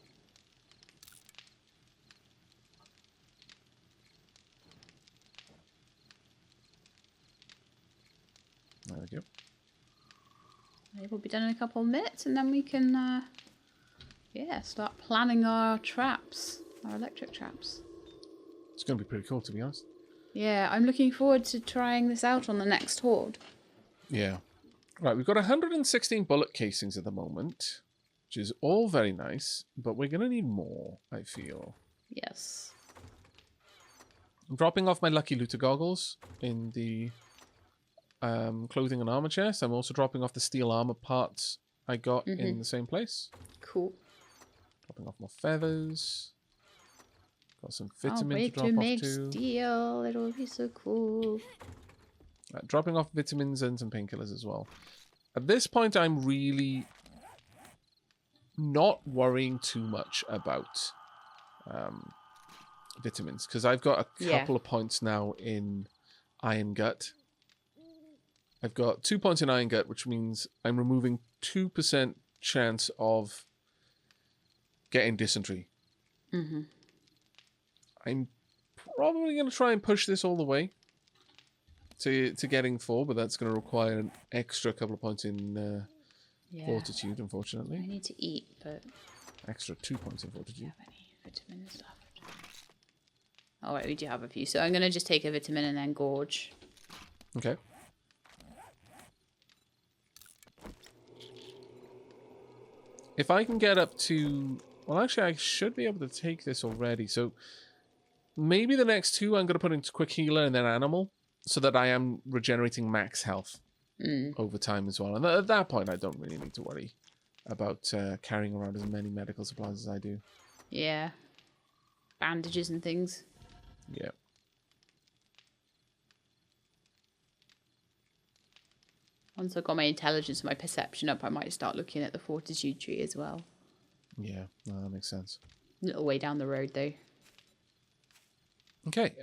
There we go. It will be done in a couple of minutes, and then we can, yeah, start planning our traps, our electric traps. It's going to be pretty cool, to be honest. Yeah, I'm looking forward to trying this out on the next horde. Yeah. Right, we've got 116 bullet casings at the moment, which is all very nice, but we're going to need more, I feel. Yes. I'm dropping off my Lucky Looter goggles in the clothing and armor chest. I'm also dropping off the steel armor parts I got in the same place. Cool. Dropping off more feathers. Got some vitamin to wait drop to off make too. steel. It will be so cool. Dropping off vitamins and some painkillers as well. At this point, I'm really not worrying too much about vitamins, because I've got a couple of points now in Iron Gut. I've got 2 points in Iron Gut, which means I'm removing 2% chance of getting dysentery. Mm-hmm. I'm probably going to try and push this all the way to getting 4, but that's going to require an extra couple of points in fortitude, unfortunately. I need to eat, but... Extra 2 points in fortitude. Do you have any vitamins left? Oh, wait, we do have a few. So I'm going to just take a vitamin and then gorge. Okay. If I can get up to... Well, actually, I should be able to take this already. So maybe the next 2 I'm going to put into Quick Healer and then Animal, so that I am regenerating max health over time as well. And at that point, I don't really need to worry about carrying around as many medical supplies as I do. Yeah. Bandages and things. Yeah. Once I've got my intelligence and my perception up, I might start looking at the fortitude tree as well. Yeah, no, that makes sense. A little way down the road, though. Okay,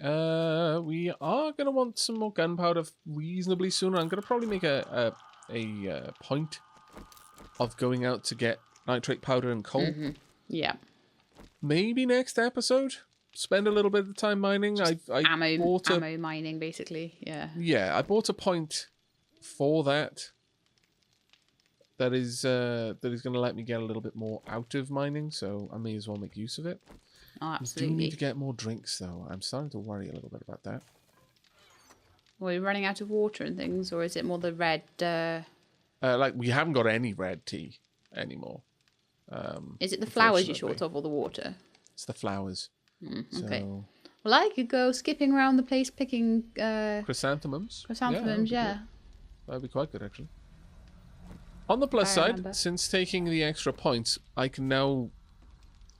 we are going to want some more gunpowder reasonably soon. I'm going to probably make a point of going out to get nitrate powder and coal. Yeah. Maybe next episode. Spend a little bit of time mining. I ammo mining, basically. Yeah. Yeah, I bought a point for that. That is going to let me get a little bit more out of mining, so I may as well make use of it. Oh, absolutely. We do need to get more drinks, though. I'm starting to worry a little bit about that. Are we running out of water and things, or is it more the red... Like, we haven't got any red tea anymore. Is it the flowers you're short of, or the water? It's the flowers. Okay. So... Well, I could go skipping around the place picking... Chrysanthemums. Chrysanthemums, yeah. That'd be quite good, actually. On the plus side, since taking the extra points, I can now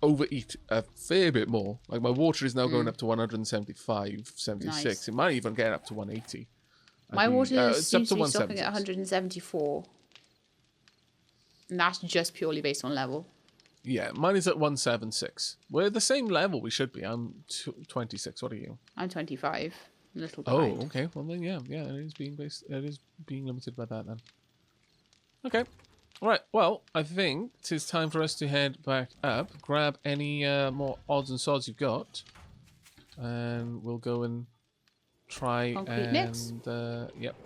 overeat a fair bit more. Like, my water is now going up to 175, 76. Nice. It might even get up to 180. My water seems to be stopping at 174. And that's just purely based on level. Yeah, mine is at 176. We're the same level we should be. I'm 26. What are you? I'm 25. A little behind. Oh, okay. Well then, yeah, it is being limited by that then. Okay. All right. Well, I think it is time for us to head back up, grab any more odds and sods you've got, and we'll go and try concrete mix. Yep.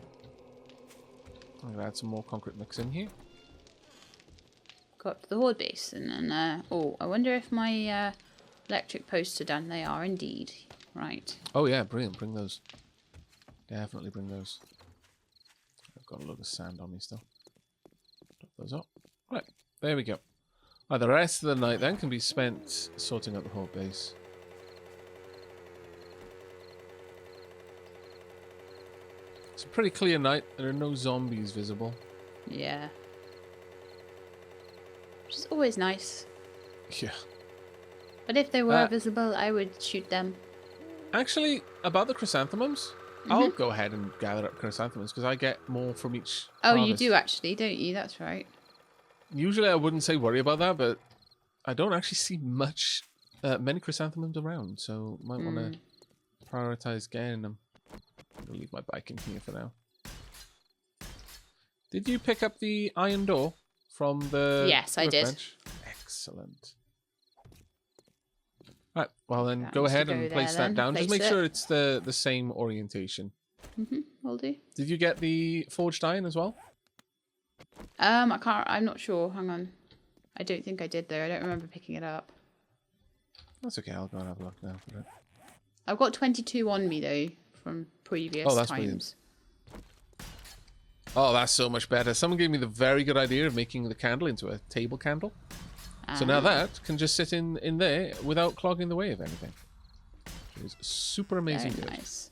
I'm gonna add some more concrete mix in here. Go up to the horde base, and then I wonder if my electric posts are done. They are indeed. Right. Oh yeah, brilliant. Bring those. Definitely bring those. I've got a load of sand on me still. Drop those up. Right, there we go. Right, the rest of the night then can be spent sorting out the horde base. It's a pretty clear night. There are no zombies visible. Yeah. which is always nice. Yeah. But if they were visible, I would shoot them. Actually, about the chrysanthemums, I'll go ahead and gather up chrysanthemums because I get more from each Oh, harvest. you do actually, don't you? That's right. Usually I wouldn't say worry about that, but I don't actually see many chrysanthemums around, so might want to prioritize getting them. I'm going to leave my bike in here for now. Did you pick up the iron door from the Yes, I did. workbench? Excellent. Right, well then That go needs to ahead go and there place that then. down. Just Place make it. sure it's the same orientation. Will do. Did you get the forged iron as well? I can't. I'm not sure. Hang on. I don't think I did though. I don't remember picking it up. That's okay, I'll go and have a look now for it. I've got 22 on me though from previous Oh, that's times. brilliant. Oh, that's so much better. Someone gave me the very good idea of making the candle into a table candle. So now that can just sit in there without clogging the way of anything. It is super amazing. Very good. nice.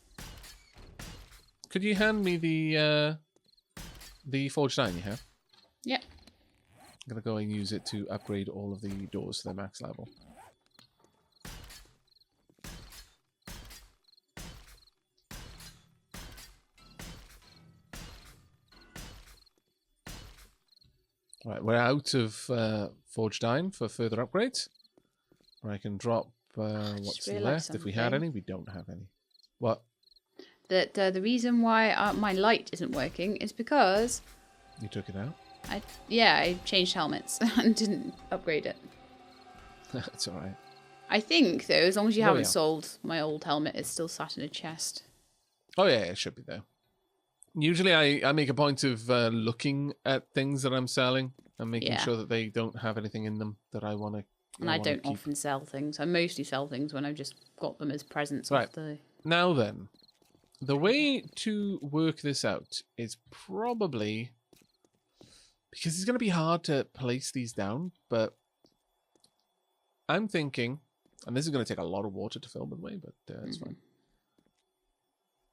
Could you hand me the forged iron you have? Yep. I'm going to go and use it to upgrade all of the doors to their max level. Right, we're out of forged iron for further upgrades. Or I can drop what's realised left. If we had something. any, we don't have any. What? That the reason why my light isn't working is because You took it out? I changed helmets and didn't upgrade it. That's alright. I think though, as long as you Oh, haven't yeah. sold my old helmet, it's still sat in a chest. Oh yeah, it should be there. Usually I make a point of looking at things that I'm selling and making Yeah. sure that they don't have anything in them that I want to. And I don't often sell things. I mostly sell things when I've just got them as presents Right. off the... Now then, the way to work this out is probably because it's going to be hard to place these down, but I'm thinking, and this is going to take a lot of water to fill, by the way, but it's fine.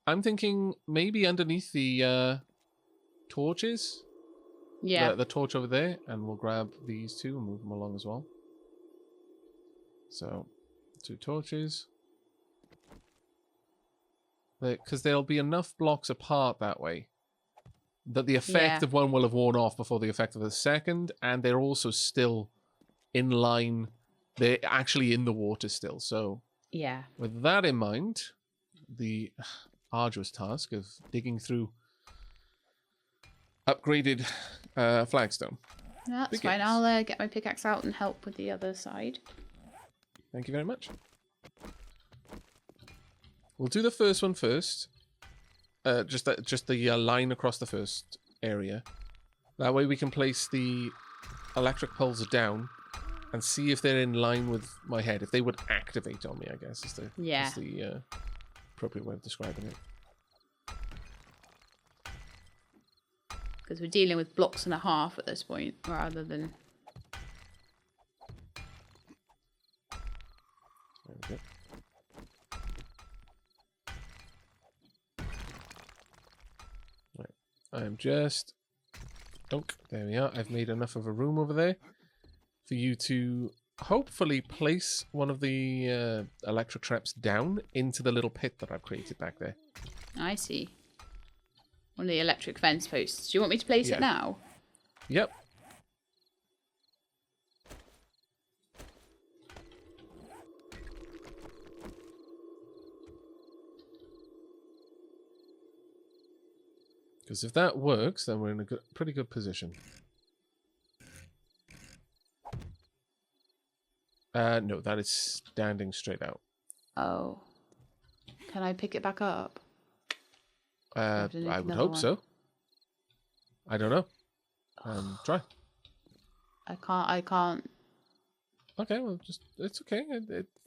I'm thinking maybe underneath the torches. Yeah. The torch over there, and we'll grab these two and move them along as well. So, 2 torches. Because there'll be enough blocks apart that way that the effect of one will have worn off before the effect of the second, and they're also still in line. They're actually in the water still. So, Yeah. with that in mind, the arduous task of digging through upgraded flagstone. That's fine. I'll get my pickaxe out and help with the other side. Thank you very much. We'll do the first one first. Just the line across the first area. That way we can place the electric poles down and see if they're in line with my head. If they would activate on me, I guess is the appropriate way of describing it. Because we're dealing with blocks and a half at this point, rather than... There we go. Right. I'm just... Dunk. There we are. I've made enough of a room over there for you to hopefully place one of the electric traps down into the little pit that I've created back there. I see. One of the electric fence posts. Do you want me to place it now? Yep. Because if that works, then we're in a pretty good position. No, that is standing straight out. Oh. Can I pick it back up? I would hope so. I don't know. Try. I can't. Okay, well, it's okay.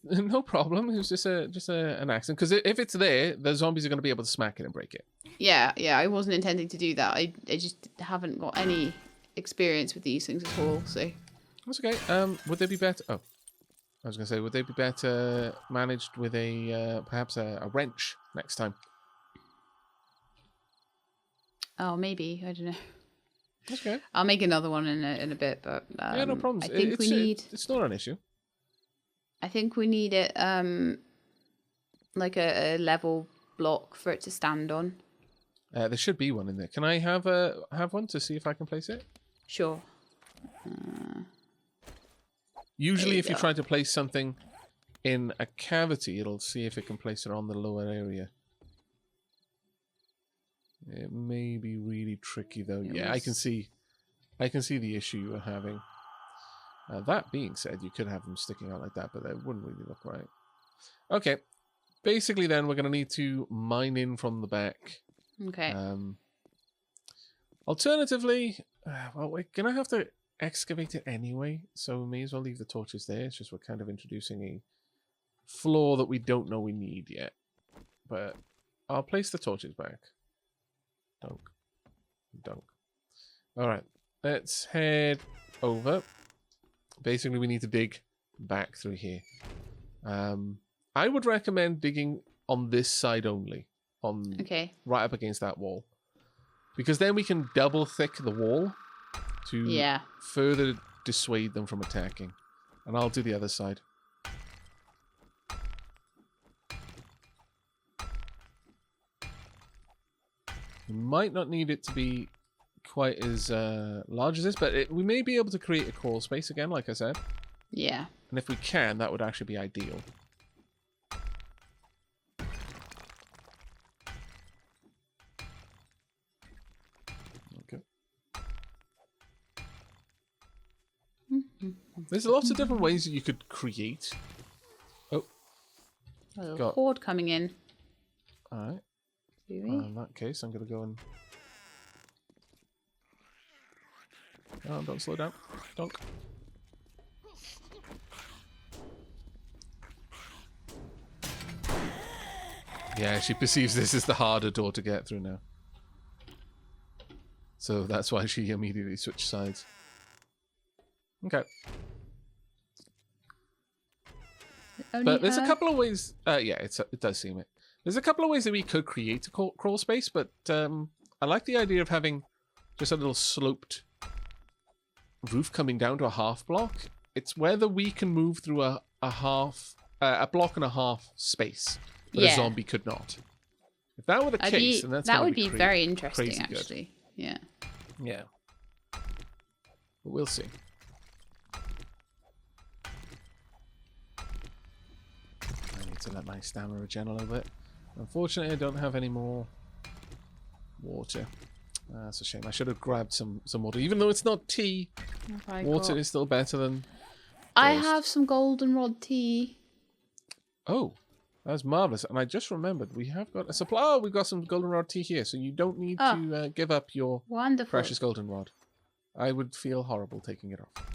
No problem. It was just an accident. Because if it's there, the zombies are going to be able to smack it and break it. Yeah, I wasn't intending to do that. I just haven't got any experience with these things at all, so... That's okay. Would they be better... Oh. I was going to say, would they be better managed with perhaps a wrench next time? Oh, maybe. I don't know. Okay. I'll make another one in a bit, but Yeah, no problems. I think we need. It's not an issue. I think we need it like a level block for it to stand on. There should be one in there. Can I have one to see if I can place it? Sure. Usually, if you go. try to place something in a cavity, it'll see if it can place it on the lower area. It may be really tricky, though. Yeah, I can see the issue you were having. That being said, you could have them sticking out like that, but that wouldn't really look right. Okay. Basically, then, we're going to need to mine in from the back. Okay. Alternatively, well, we're going to have to excavate it anyway, so we may as well leave the torches there. It's just we're kind of introducing a floor that we don't know we need yet. But I'll place the torches back. Dunk. Dunk. Alright, let's head over. Basically, we need to dig back through here. I would recommend digging on this side only. Okay. Right up against that wall. Because then we can double thick the wall to further dissuade them from attacking. And I'll do the other side. We might not need it to be quite as large as this, but we may be able to create a crawl space again, like I said. Yeah. And if we can, that would actually be ideal. Okay. There's lots of different ways that you could create. Oh. A little horde coming in. Alright. In that case, I'm going to go and... Oh, don't slow down. Donk. Yeah, she perceives this as the harder door to get through now. So that's why she immediately switched sides. Okay. But there's a couple of ways... yeah, it does seem it. There's a couple of ways that we could create a crawl space, but I like the idea of having just a little sloped roof coming down to a half block. It's whether we can move through a block and a half space, but a zombie could not. If that were the case, then that would be very interesting, actually. Yeah. Yeah. But we'll see. I need to let my stamina regen a little bit. Unfortunately, I don't have any more water. That's a shame. I should have grabbed some water. Even though it's not tea, water is still better than... I have some goldenrod tea. Oh, that's marvellous. And I just remembered, we have got a supply. Oh, we've got some goldenrod tea here, so you don't need to give up your precious goldenrod. I would feel horrible taking it off.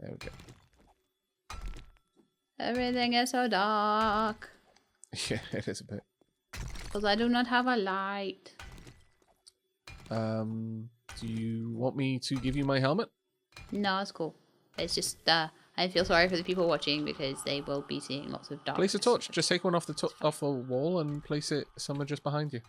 There we go. Everything is so dark. Yeah, it is a bit. Because I do not have a light. Do you want me to give you my helmet? No, it's cool. It's just, I feel sorry for the people watching because they will be seeing lots of darkness. Place a torch. Just take one off the wall and place it somewhere just behind you.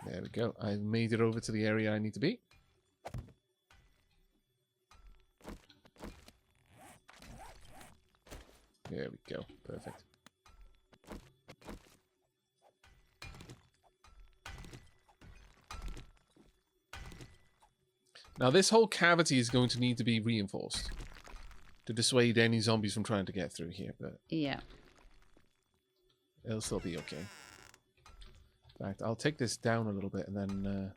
There we go. I've made it over to the area I need to be. There we go. Perfect. Now this whole cavity is going to need to be reinforced to dissuade any zombies from trying to get through here, but yeah, it'll still be okay. In fact, I'll take this down a little bit and then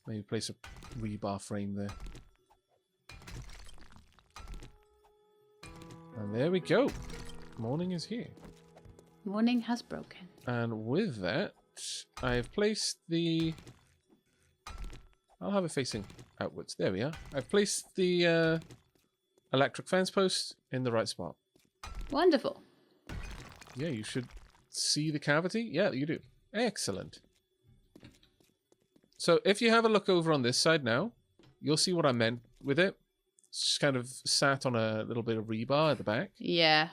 maybe place a rebar frame there. And there we go. Morning is here. Morning has broken. And with that, I have placed the... I'll have it facing outwards. There we are. I've placed the electric fence post in the right spot. Wonderful. Yeah, you should see the cavity. Yeah, you do. Excellent. So if you have a look over on this side now, you'll see what I meant with it. It's just kind of sat on a little bit of rebar at the back. Yeah.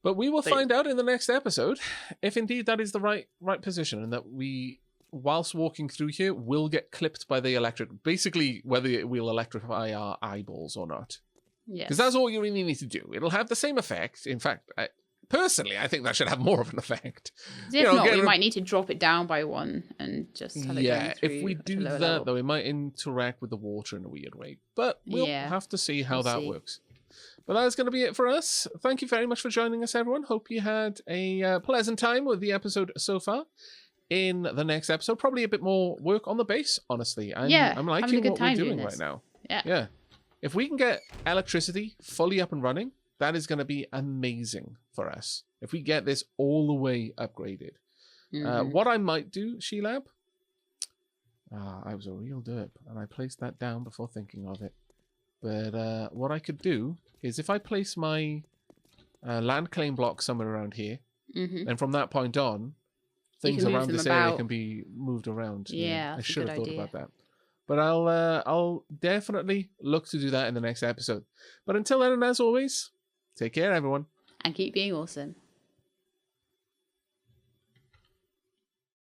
But we will But- find out in the next episode if indeed that is the right position, and that we, whilst walking through here, will get clipped by the electric. Basically, whether it will electrify our eyeballs or not. Yes. Because that's all you really need to do. It'll have the same effect. In fact, personally, I think that should have more of an effect. If not, we might need to drop it down by one and just have it going through if we at a do lower that, level. though, it might interact with the water in a weird way. But we'll have to see how that works. But that is going to be it for us. Thank you very much for joining us, everyone. Hope you had a pleasant time with the episode so far. In the next episode, probably a bit more work on the base, honestly. I'm liking what we're doing right now. Yeah. If we can get electricity fully up and running, that is going to be amazing for us. If we get this all the way upgraded. What I might do, Sheelab, I was a real derp, and I placed that down before thinking of it. But what I could do is if I place my land claim block somewhere around here, and from that point on, things around this area can be moved around. Yeah, I should have thought about that. But I'll definitely look to do that in the next episode. But until then, and as always, take care, everyone. And keep being awesome.